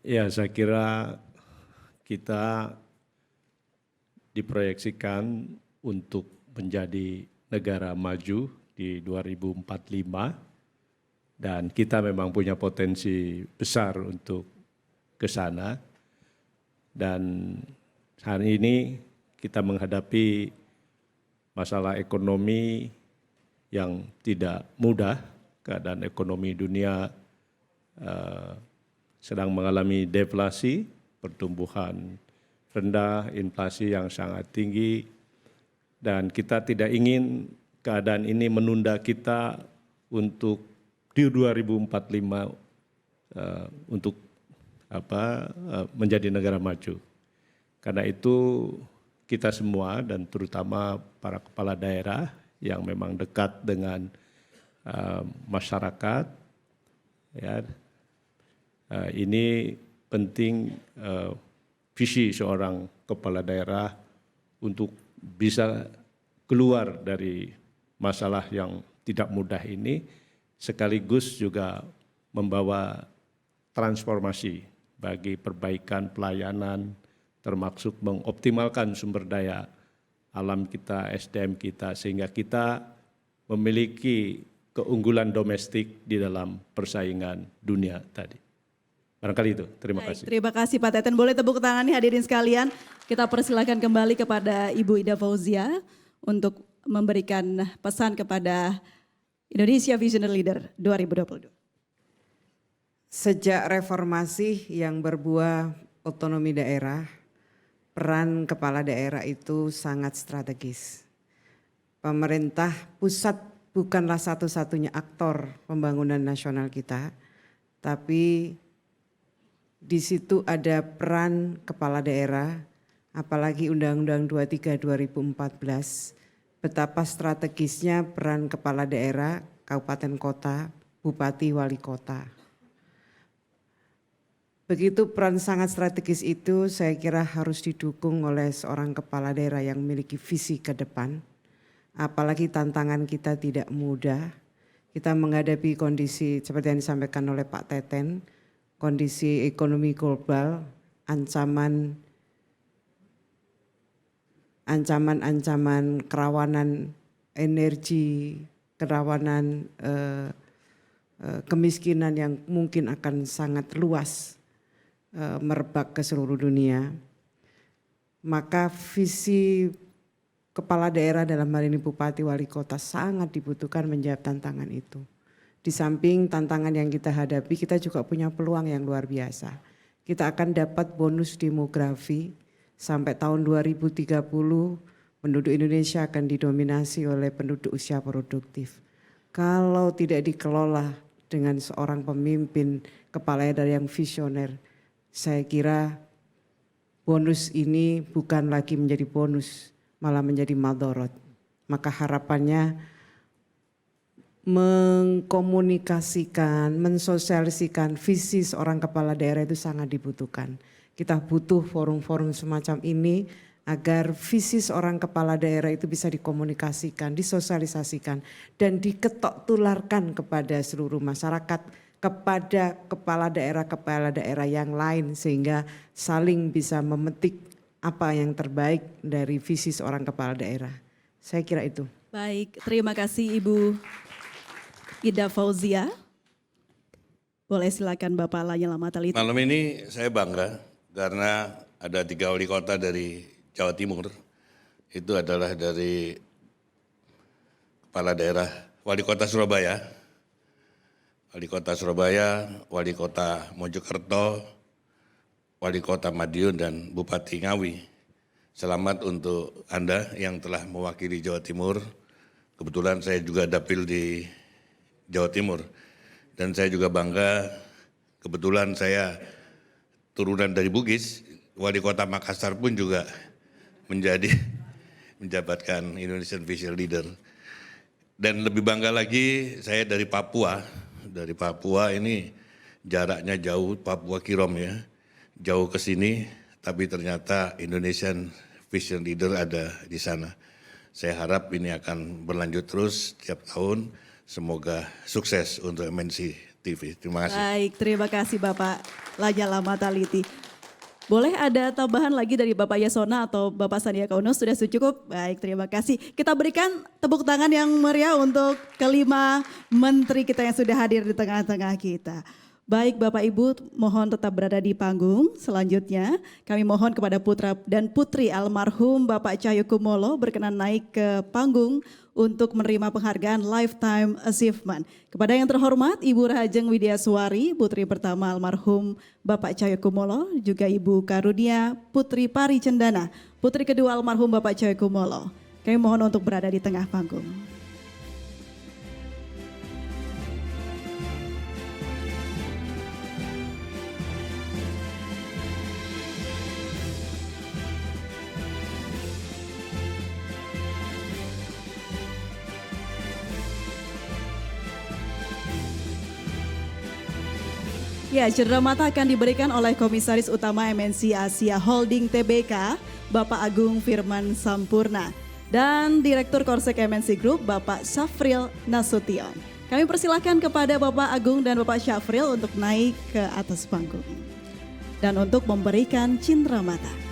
F: Ya, saya kira kita diproyeksikan untuk menjadi negara maju di 2045 dan kita memang punya potensi besar untuk ke sana. Dan hari ini kita menghadapi masalah ekonomi yang tidak mudah, keadaan ekonomi dunia sedang mengalami deflasi, pertumbuhan rendah, inflasi yang sangat tinggi, dan kita tidak ingin keadaan ini menunda kita untuk di 2045 untuk menjadi negara maju. Karena itu kita semua dan terutama para kepala daerah yang memang dekat dengan masyarakat, ya, ini penting visi seorang kepala daerah untuk bisa keluar dari masalah yang tidak mudah ini, sekaligus juga membawa transformasi bagi perbaikan pelayanan, termasuk mengoptimalkan sumber daya alam kita, SDM kita, sehingga kita memiliki keunggulan domestik di dalam persaingan dunia tadi. Barangkali itu, terima kasih.
B: Terima kasih Pak Teten, boleh tepuk tangan nih hadirin sekalian. Kita persilakan kembali kepada Ibu Ida Fauzia untuk memberikan pesan kepada Indonesia Visionary Leader 2022.
G: Sejak reformasi yang berbuah otonomi daerah, peran kepala daerah itu sangat strategis. Pemerintah pusat bukanlah satu-satunya aktor pembangunan nasional kita, tapi di situ ada peran kepala daerah, apalagi Undang-Undang 23 2014, betapa strategisnya peran kepala daerah, kabupaten kota, bupati, wali kota. Begitu peran sangat strategis itu saya kira harus didukung oleh seorang kepala daerah yang memiliki visi ke depan. Apalagi tantangan kita tidak mudah, kita menghadapi kondisi seperti yang disampaikan oleh Pak Teten, kondisi ekonomi global, ancaman kerawanan energi, kerawanan kemiskinan yang mungkin akan sangat luas merebak ke seluruh dunia. Maka visi kepala daerah dalam hal ini bupati wali kota sangat dibutuhkan menjawab tantangan itu. Di samping tantangan yang kita hadapi, kita juga punya peluang yang luar biasa. Kita akan dapat bonus demografi sampai tahun 2030 penduduk Indonesia akan didominasi oleh penduduk usia produktif. Kalau tidak dikelola dengan seorang pemimpin kepala daerah yang visioner, saya kira bonus ini bukan lagi menjadi bonus, malah menjadi madorot. Maka harapannya mengkomunikasikan, mensosialisasikan visi seorang kepala daerah itu sangat dibutuhkan. Kita butuh forum-forum semacam ini agar visi seorang kepala daerah itu bisa dikomunikasikan, disosialisasikan, dan diketok tularkan kepada seluruh masyarakat, kepada kepala daerah yang lain, sehingga saling bisa memetik apa yang terbaik dari visi seorang kepala daerah. Saya kira itu.
B: Baik, terima kasih Ibu Ida Fauzia. Boleh silakan Bapak Lanyala Mataliti.
H: Malam ini saya bangga karena ada 3 wali kota dari Jawa Timur. Itu adalah dari kepala daerah wali kota Surabaya, wali kota Mojokerto, wali kota Madiun, dan Bupati Ngawi. Selamat untuk Anda yang telah mewakili Jawa Timur. Kebetulan saya juga dapil di Jawa Timur. Dan saya juga bangga, kebetulan saya turunan dari Bugis, Wali Kota Makassar pun juga menjabatkan Indonesian Vision Leader. Dan lebih bangga lagi saya dari Papua. Dari Papua ini jaraknya jauh, Papua Kirom ya. Jauh ke sini, tapi ternyata Indonesian Vision Leader ada di sana. Saya harap ini akan berlanjut terus tiap tahun. Semoga sukses untuk MNC TV. Terima kasih.
B: Baik, terima kasih Bapak Lanyala Mataliti. Boleh ada tambahan lagi dari Bapak Yasona atau Bapak Sandiaga Uno? Sudah cukup? Baik, terima kasih. Kita berikan tepuk tangan yang meriah untuk kelima menteri kita yang sudah hadir di tengah-tengah kita. Baik Bapak Ibu, mohon tetap berada di panggung. Selanjutnya kami mohon kepada putra dan putri almarhum Bapak Cahyokumolo berkenan naik ke panggung untuk menerima penghargaan Lifetime Achievement. Kepada yang terhormat Ibu Rahajeng Widiaswari, putri pertama almarhum Bapak Cahyokumolo, juga Ibu Karunia Putri Pari Cendana, putri kedua almarhum Bapak Cahyokumolo. Kami mohon untuk berada di tengah panggung. Ya, cendera mata akan diberikan oleh Komisaris Utama MNC Asia Holding Tbk, Bapak Agung Firman Sampurna, dan Direktur Korsek MNC Group, Bapak Syafril Nasution. Kami persilahkan kepada Bapak Agung dan Bapak Syafril untuk naik ke atas panggung dan untuk memberikan cendera mata.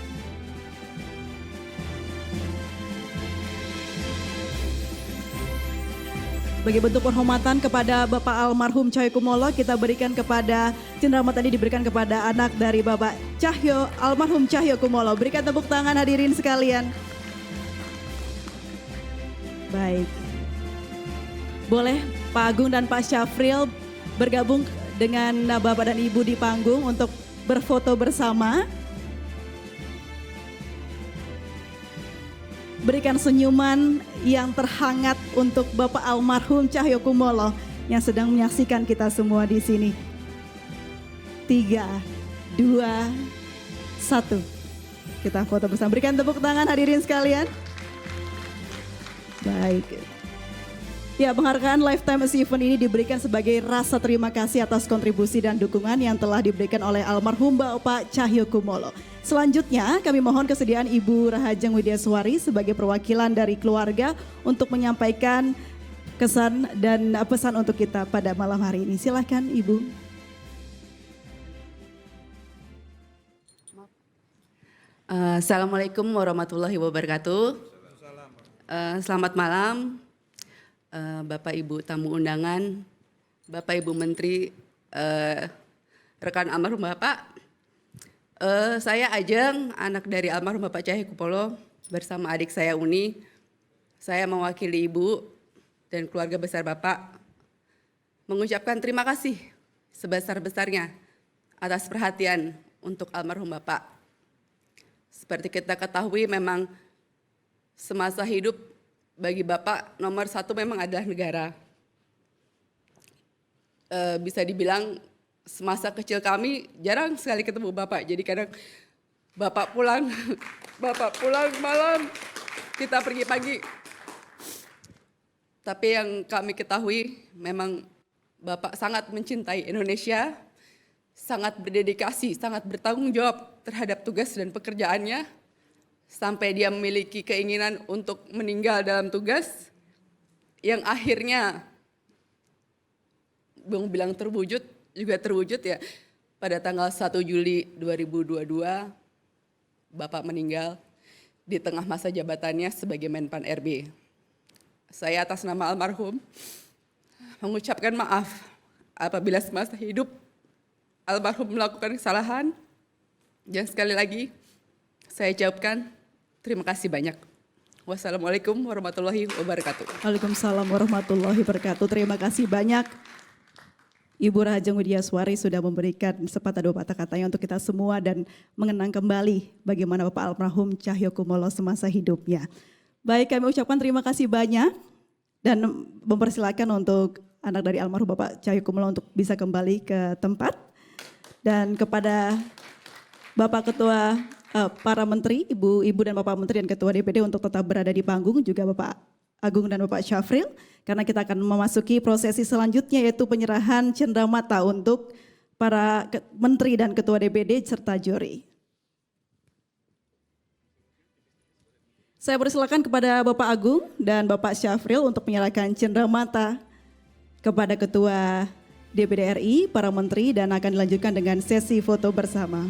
B: Sebagai bentuk penghormatan kepada Bapak almarhum Cahyokumolo, kita berikan kepada cendera mata ini diberikan kepada anak dari Bapak almarhum Cahyokumolo. Berikan tepuk tangan hadirin sekalian. Baik. Boleh Pak Agung dan Pak Syafril bergabung dengan Bapak dan Ibu di panggung untuk berfoto bersama. Berikan senyuman yang terhangat untuk Bapak almarhum Cahyokumolo yang sedang menyaksikan kita semua di sini. 3, 2, 1. Kita foto bersama. Berikan tepuk tangan hadirin sekalian. Baik. Ya, penghargaan Lifetime Achievement ini diberikan sebagai rasa terima kasih atas kontribusi dan dukungan yang telah diberikan oleh almarhum Bapak Cahyokumolo. Selanjutnya kami mohon kesediaan Ibu Rahajeng Widiaswari sebagai perwakilan dari keluarga untuk menyampaikan kesan dan pesan untuk kita pada malam hari ini. Silakan Ibu.
K: Assalamualaikum warahmatullahi wabarakatuh. Selamat malam. Bapak Ibu tamu undangan, Bapak Ibu Menteri, rekan almarhum Bapak. Saya Ajeng, anak dari almarhum Bapak Cahyokumolo bersama adik saya Uni. Saya mewakili Ibu dan keluarga besar Bapak mengucapkan terima kasih sebesar-besarnya atas perhatian untuk almarhum Bapak. Seperti kita ketahui memang semasa hidup bagi Bapak nomor satu memang adalah negara. Bisa dibilang semasa kecil kami jarang sekali ketemu Bapak. Jadi kadang Bapak pulang malam, kita pergi pagi. Tapi yang kami ketahui memang Bapak sangat mencintai Indonesia, sangat berdedikasi, sangat bertanggung jawab terhadap tugas dan pekerjaannya. Sampai dia memiliki keinginan untuk meninggal dalam tugas yang akhirnya Bung bilang terwujud, juga terwujud ya. Pada tanggal 1 Juli 2022 Bapak meninggal di tengah masa jabatannya sebagai Menpan RB. Saya atas nama almarhum mengucapkan maaf apabila semasa hidup almarhum melakukan kesalahan. Dan sekali lagi saya jawabkan terima kasih banyak. Wassalamualaikum warahmatullahi wabarakatuh.
B: Waalaikumsalam warahmatullahi wabarakatuh. Terima kasih banyak. Ibu Rahajeng Widiaswari sudah memberikan sepatah dua patah katanya untuk kita semua dan mengenang kembali bagaimana Bapak almarhum Cahyokumolo semasa hidupnya. Baik, kami ucapkan terima kasih banyak dan mempersilakan untuk anak dari almarhum Bapak Cahyokumolo untuk bisa kembali ke tempat. Dan kepada Bapak Ketua, para Menteri, Ibu dan Bapak Menteri dan Ketua DPD untuk tetap berada di panggung, juga Bapak Agung dan Bapak Syafril, karena kita akan memasuki prosesi selanjutnya yaitu penyerahan cenderamata untuk para Menteri dan Ketua DPD serta juri. Saya persilakan kepada Bapak Agung dan Bapak Syafril untuk menyerahkan cenderamata kepada Ketua DPD RI, para Menteri, dan akan dilanjutkan dengan sesi foto bersama.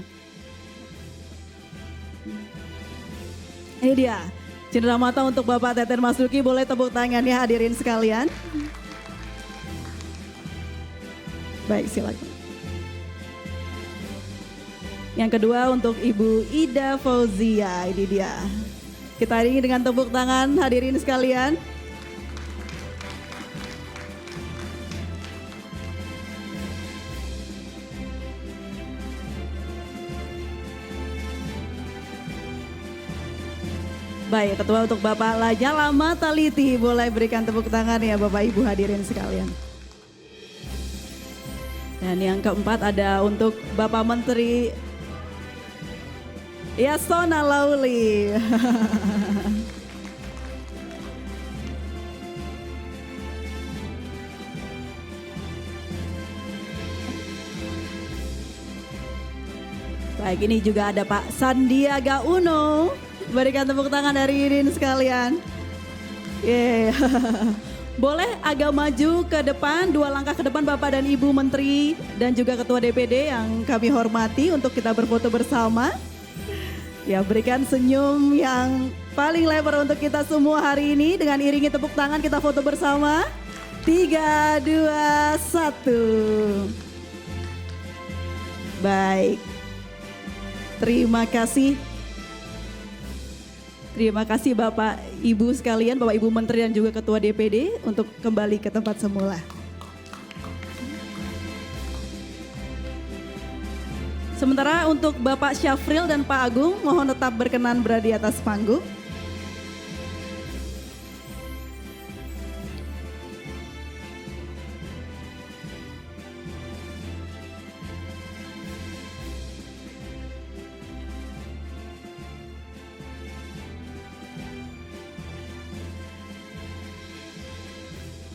B: Ini dia, cenderamata untuk Bapak Teten Masuki, boleh tepuk tangannya hadirin sekalian. Baik, silakan. Yang kedua untuk Ibu Ida Fauzia, ini dia. Kita iringi dengan tepuk tangan hadirin sekalian. Baik, Ketua untuk Bapak Lanyala Mataliti, boleh berikan tepuk tangan ya Bapak Ibu hadirin sekalian. Dan yang keempat ada untuk Bapak Menteri Yasona Lauli. Baik, ini juga ada Pak Sandiaga Uno. Berikan tepuk tangan dari hadirin sekalian. Yeah. Boleh agak maju ke depan, 2 langkah ke depan Bapak dan Ibu Menteri dan juga Ketua DPD yang kami hormati untuk kita berfoto bersama. Ya, berikan senyum yang paling lebar untuk kita semua hari ini. Dengan iringi tepuk tangan kita foto bersama. 3, 2, 1. Baik. Terima kasih. Terima kasih Bapak Ibu sekalian, Bapak Ibu Menteri dan juga Ketua DPD untuk kembali ke tempat semula. Sementara untuk Bapak Syafril dan Pak Agung, mohon tetap berkenan berada di atas panggung.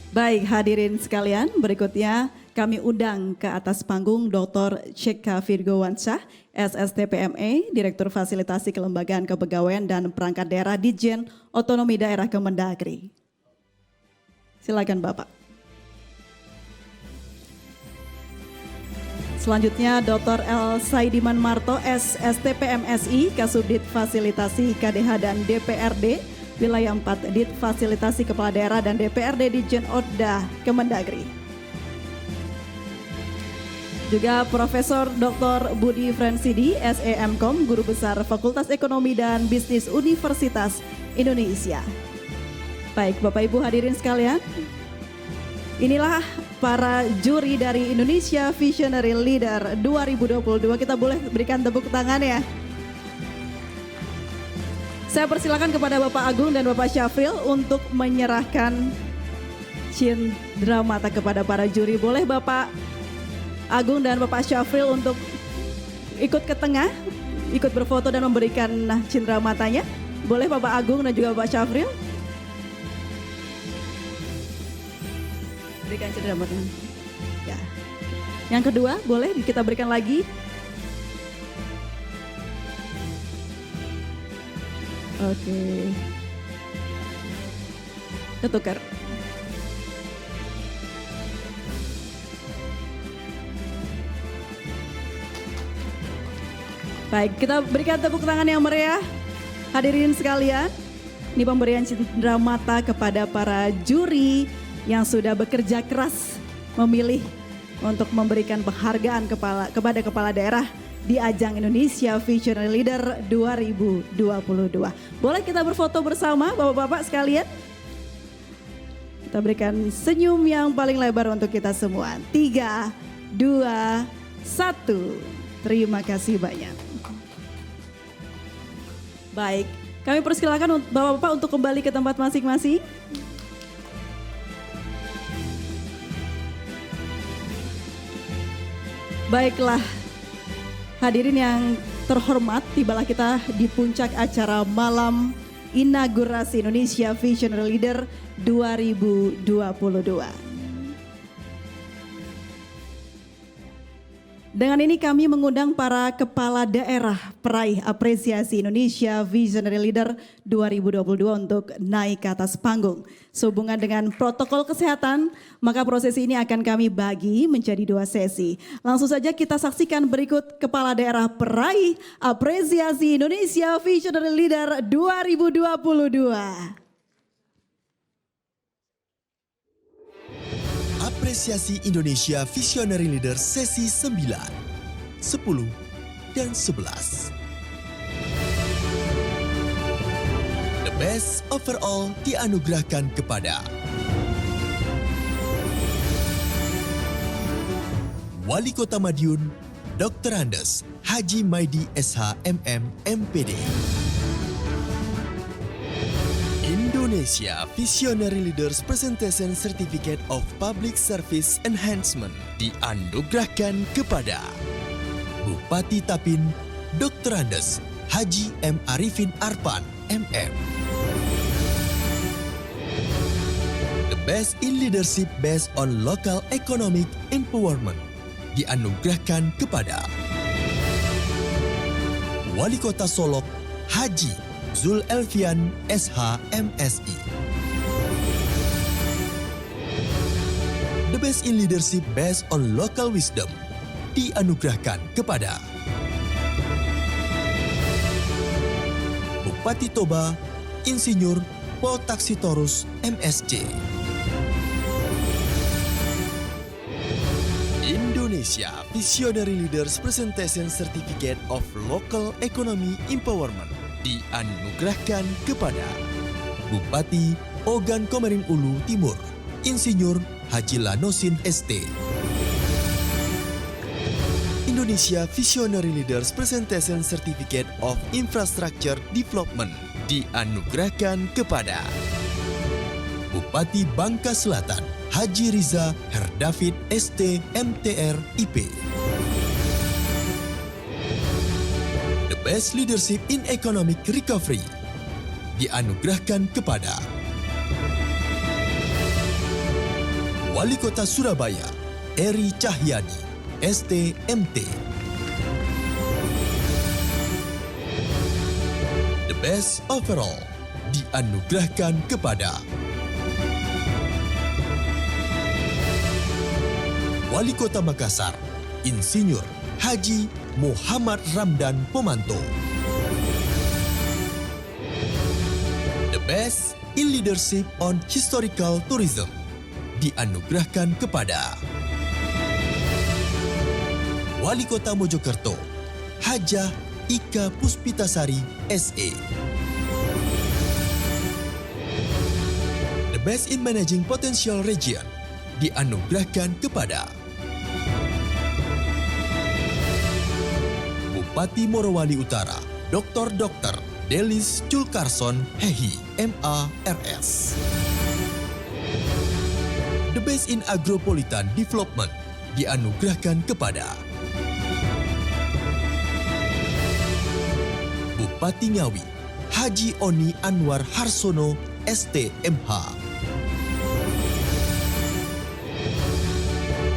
B: Baik, hadirin sekalian, berikutnya kami undang ke atas panggung Dr. Ceka Virgowansyah, SSTPME, Direktur Fasilitasi Kelembagaan Kepegawaian dan Perangkat Daerah Ditjen Otonomi Daerah Kemendagri. Silakan Bapak. Selanjutnya Dr. L. Saidiman Marto, SSTPMSI, Kasubdit Fasilitasi KDH dan DPRD, Wilayah 4 Dit Fasilitasi Kepala Daerah dan DPRD Ditjen Oda Kemendagri. Juga Profesor Dr. Budi Frensidi, SEMKOM, Guru Besar Fakultas Ekonomi dan Bisnis Universitas Indonesia. Baik, Bapak Ibu hadirin sekalian, inilah para juri dari Indonesia Visionary Leader 2022. Kita boleh berikan tepuk tangan ya. Saya persilakan kepada Bapak Agung dan Bapak Syafril untuk menyerahkan cenderamata kepada para juri. Boleh Bapak Agung dan Bapak Syafril untuk ikut ke tengah, ikut berfoto dan memberikan cendeраmatanya. Boleh Bapak Agung dan juga Bapak Syafril. Berikan cenderamata. Ya. Yang kedua, boleh kita berikan lagi. Oke. Ketukar. Baik, kita berikan tepuk tangan yang meriah. Hadirin sekalian, ini pemberian cenderamata kepada para juri yang sudah bekerja keras memilih untuk memberikan penghargaan kepada kepala daerah di ajang Indonesia Visionary Leader 2022. Boleh kita berfoto bersama Bapak-bapak sekalian? Kita berikan senyum yang paling lebar untuk kita semua. 3, 2, 1. Terima kasih banyak. Baik, kami persilakan Bapak-bapak untuk kembali ke tempat masing-masing. Baiklah, hadirin yang terhormat, tibalah kita di puncak acara malam inaugurasi Indonesia Visionary Leader 2022. Dengan ini kami mengundang para kepala daerah peraih apresiasi Indonesia Visionary Leader 2022 untuk naik ke atas panggung. Sehubungan dengan protokol kesehatan, maka prosesi ini akan kami bagi menjadi 2 sesi. Langsung saja kita saksikan berikut kepala daerah peraih apresiasi Indonesia Visionary Leader 2022.
C: Apresiasi Indonesia Visionary Leader sesi 9, 10, dan 11. The best overall dianugerahkan kepada Wali Kota Madiun, Dr. Andes Haji Maidi SH MM MPD. Indonesia Visionary Leaders Presentation Certificate of Public Service Enhancement dianugerahkan kepada Bupati Tapin Dr. Andes Haji M. Arifin Arpan MM. The Best in Leadership Based on Local Economic Empowerment dianugerahkan kepada Wali Kota Solok Haji Zul Elfian SH MSI. The Best in Leadership Based on Local Wisdom dianugerahkan kepada Bupati Toba Insinyur Pol Taksitorus MSC. Indonesia Visionary Leaders Presentation Certificate of Local Economy Empowerment dianugerahkan kepada Bupati Ogan Komering Ulu Timur Insinyur Haji Lanosin ST. Indonesia Visionary Leaders Presentation Certificate of Infrastructure Development dianugerahkan kepada Bupati Bangka Selatan Haji Riza Herdavid ST MTR IP. Best Leadership in Economic Recovery dianugerahkan kepada Wali Kota Surabaya Eri Cahyani STMT. The Best Overall dianugerahkan kepada Wali Kota Makassar Insinyur Haji Muhammad Ramdan Pomanto. The Best in Leadership on Historical Tourism dianugerahkan kepada Wali Kota Mojokerto Hajah Ika Puspitasari SE. The Best in Managing Potential Region dianugerahkan kepada Bupati Morowali Utara, Dr. Delis Culkarson Hehi, MA.RS. The Best in Agropolitan Development dianugerahkan kepada Bupati Ngawi, Haji Oni Anwar Harsono, STMH.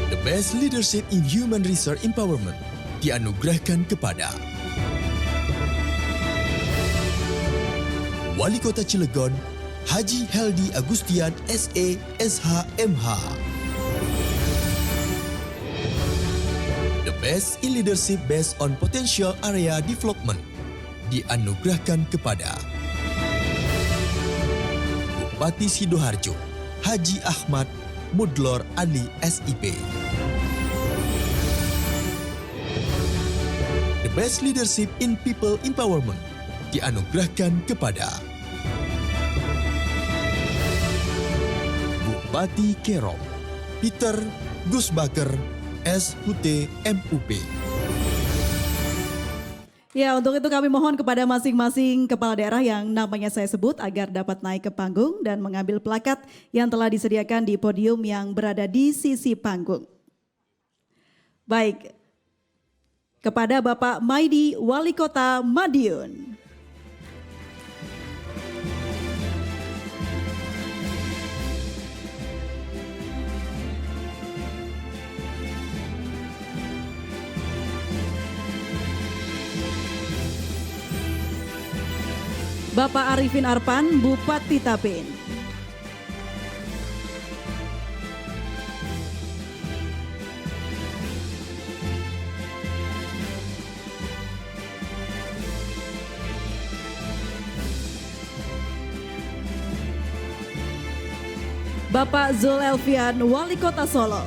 C: The Best Leadership in Human Resource Empowerment dianugerahkan kepada Wali Kota Cilegon Haji Heldi Agustian SE SHMH. The Best in Leadership Based on Potential Area Development dianugerahkan kepada Bupati Sidoarjo Haji Ahmad Mudlor Ali SIP. The Best Leadership in People Empowerment dianugerahkan kepada Bupati Kerom Peter Gusbaker SHUT MUP.
B: Ya, untuk itu kami mohon kepada masing-masing kepala daerah yang namanya saya sebut agar dapat naik ke panggung dan mengambil plakat yang telah disediakan di podium yang berada di sisi panggung. Baik, kepada Bapak Maidi, Wali Kota Madiun. Bapak Arifin Arpan, Bupati Tapin. Bapak Zul Elfian, Wali Kota Solo.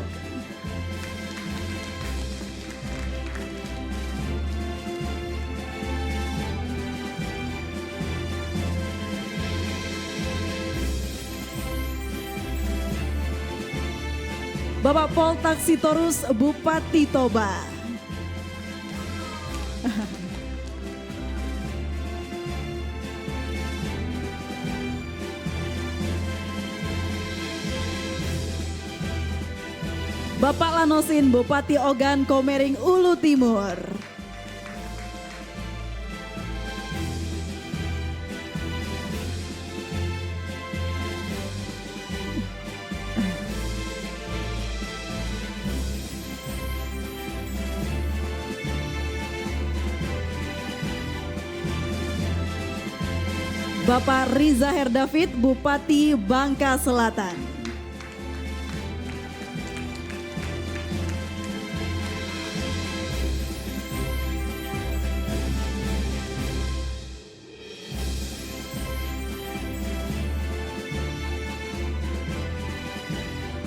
B: Bapak Pol Taksitorus, Bupati Toba. Bapak Lanosin, Bupati Ogan Komering Ulu Timur. Bapak Riza Herdavid, Bupati Bangka Selatan.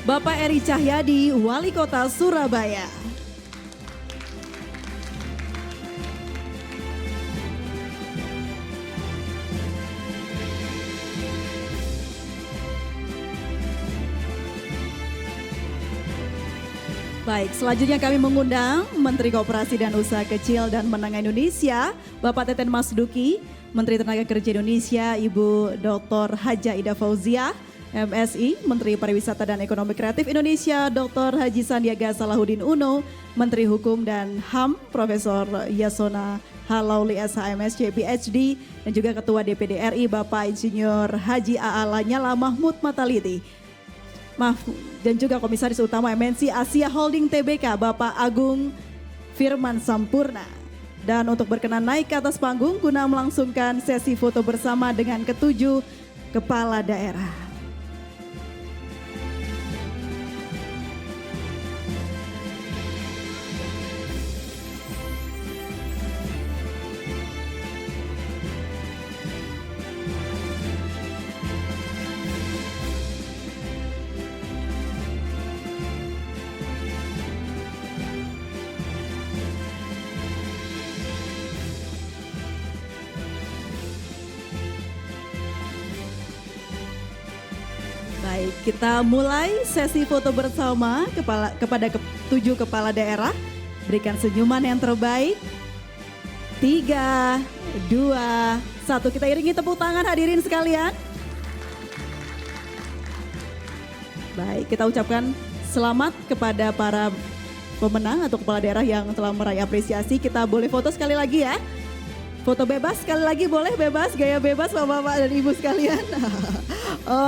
B: Bapak Eri Cahyadi, Wali Kota Surabaya. Baik, selanjutnya kami mengundang Menteri Koperasi dan Usaha Kecil dan Menengah Indonesia, Bapak Teten Mas Duki, Menteri Tenaga Kerja Indonesia, Ibu Dr. Haja Ida Fauzia, MSI, Menteri Pariwisata dan Ekonomi Kreatif Indonesia, Dr. Haji Sandiaga Salahuddin Uno, Menteri Hukum dan HAM, Profesor Yasona Halauli SHMSC PhD, dan juga Ketua DPD RI, Bapak Insinyur Haji A.A. Lanyala Mahmud Mataliti. Dan juga Komisaris Utama MNC Asia Holding Tbk, Bapak Agung Firman Sampurna. Dan untuk berkenan naik ke atas panggung guna melangsungkan sesi foto bersama dengan ketujuh kepala daerah. Baik, kita mulai sesi foto bersama kepada ketujuh kepala daerah. Berikan senyuman yang terbaik. 3, 2, 1. Kita iringi tepuk tangan hadirin sekalian. Baik, kita ucapkan selamat kepada para pemenang atau kepala daerah yang telah meraih apresiasi. Kita boleh foto sekali lagi ya. Foto bebas sekali lagi, boleh bebas, gaya bebas Bapak-bapak dan Ibu sekalian.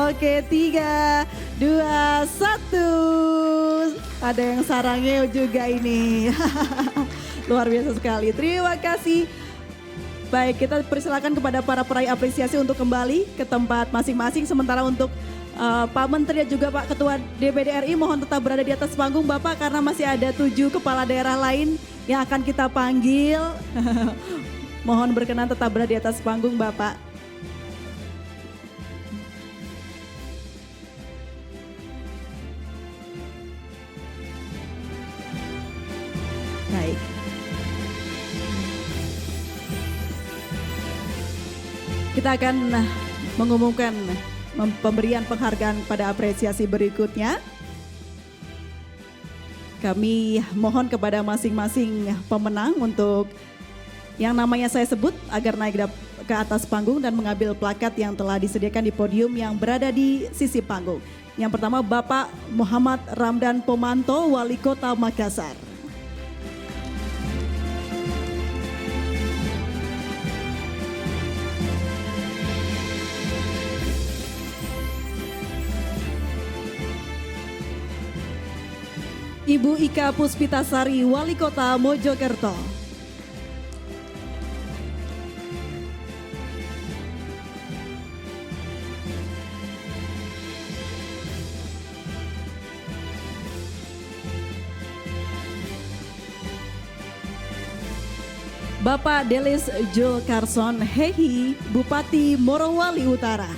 B: Oke, 3, 2, 1. Ada yang sarangnya juga ini. Luar biasa sekali. Terima kasih. Baik, kita persilakan kepada para peraih apresiasi untuk kembali ke tempat masing-masing. Sementara untuk Pak Menteri dan juga Pak Ketua DPD RI mohon tetap berada di atas panggung Bapak, karena masih ada 7 kepala daerah lain yang akan kita panggil. Mohon berkenan tetap berada di atas panggung Bapak. Baik. Kita akan mengumumkan pemberian penghargaan pada apresiasi berikutnya. Kami mohon kepada masing-masing pemenang untuk yang namanya saya sebut agar naik ke atas panggung dan mengambil plakat yang telah disediakan di podium yang berada di sisi panggung. Yang pertama Bapak Muhammad Ramdan Pomanto, Wali Kota Makassar. Ibu Ika Puspitasari, Wali Kota Mojokerto. Bapak Delis Jul Carson Hehi, Bupati Morowali Utara.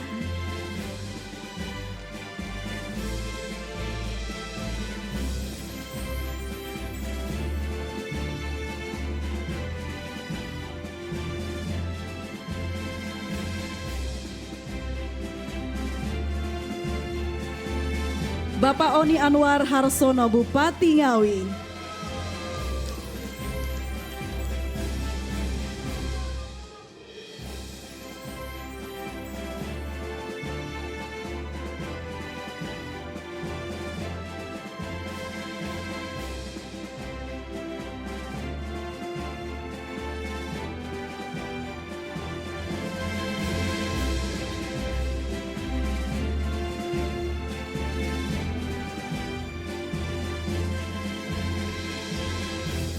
B: Bapak Oni Anwar Harsono, Bupati Ngawi.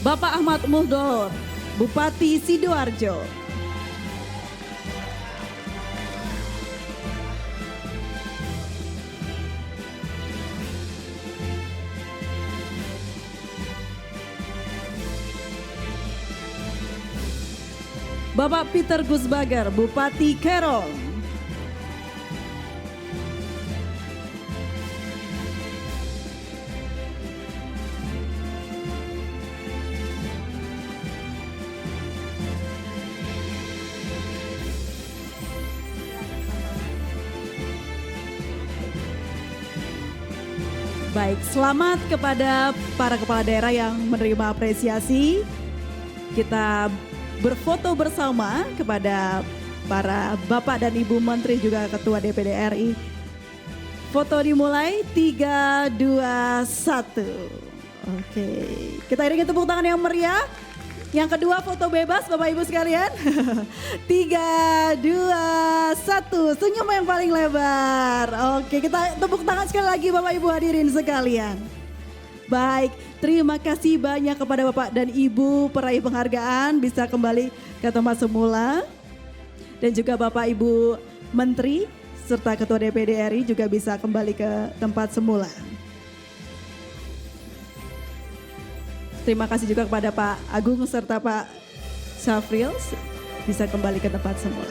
B: Bapak Ahmad Muhdolor, Bupati Sidoarjo. Bapak Peter Gusbager, Bupati Kerong. Baik, selamat kepada para kepala daerah yang menerima apresiasi. Kita berfoto bersama kepada para Bapak dan Ibu Menteri juga Ketua DPD RI. Foto dimulai 3, 2, 1. Oke, kita iringi tepuk tangan yang meriah. Yang kedua foto bebas Bapak Ibu sekalian. 3, 2, 1. Senyum yang paling lebar. Oke, kita tepuk tangan sekali lagi Bapak Ibu hadirin sekalian. Baik, terima kasih banyak kepada Bapak dan Ibu peraih penghargaan. Bisa kembali ke tempat semula. Dan juga Bapak Ibu Menteri serta Ketua DPD RI juga bisa kembali ke tempat semula. Terima kasih juga kepada Pak Agung serta Pak Syafril bisa kembali ke tempat semula.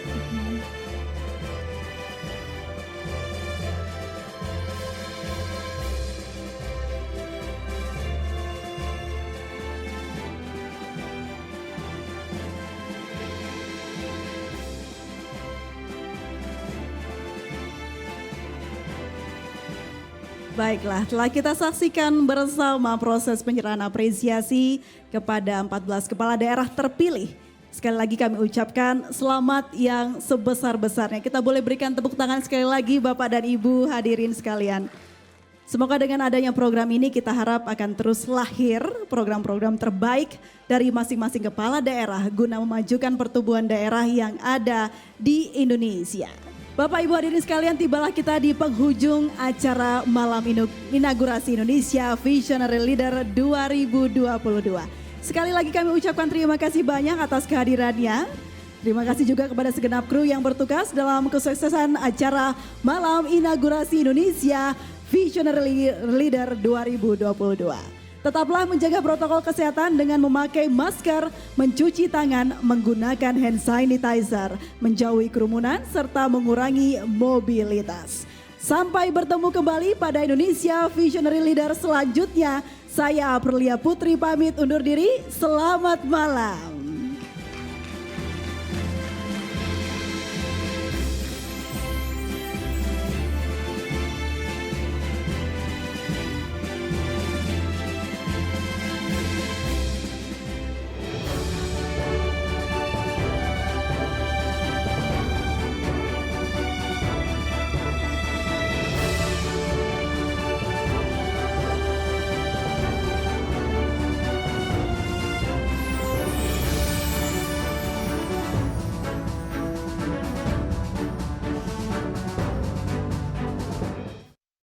B: Baiklah, telah kita saksikan bersama proses penyerahan apresiasi kepada 14 kepala daerah terpilih. Sekali lagi kami ucapkan selamat yang sebesar-besarnya. Kita boleh berikan tepuk tangan sekali lagi Bapak dan Ibu hadirin sekalian. Semoga dengan adanya program ini kita harap akan terus lahir program-program terbaik dari masing-masing kepala daerah guna memajukan pertumbuhan daerah yang ada di Indonesia. Bapak Ibu hadirin sekalian, tibalah kita di penghujung acara malam inaugurasi Indonesia Visionary Leader 2022. Sekali lagi kami ucapkan terima kasih banyak atas kehadirannya. Terima kasih juga kepada segenap kru yang bertugas dalam kesuksesan acara malam inaugurasi Indonesia Visionary Leader 2022. Tetaplah menjaga protokol kesehatan dengan memakai masker, mencuci tangan, menggunakan hand sanitizer, menjauhi kerumunan, serta mengurangi mobilitas. Sampai bertemu kembali pada Indonesia Visionary Leader selanjutnya. Saya Aprilia Putri pamit undur diri, selamat malam.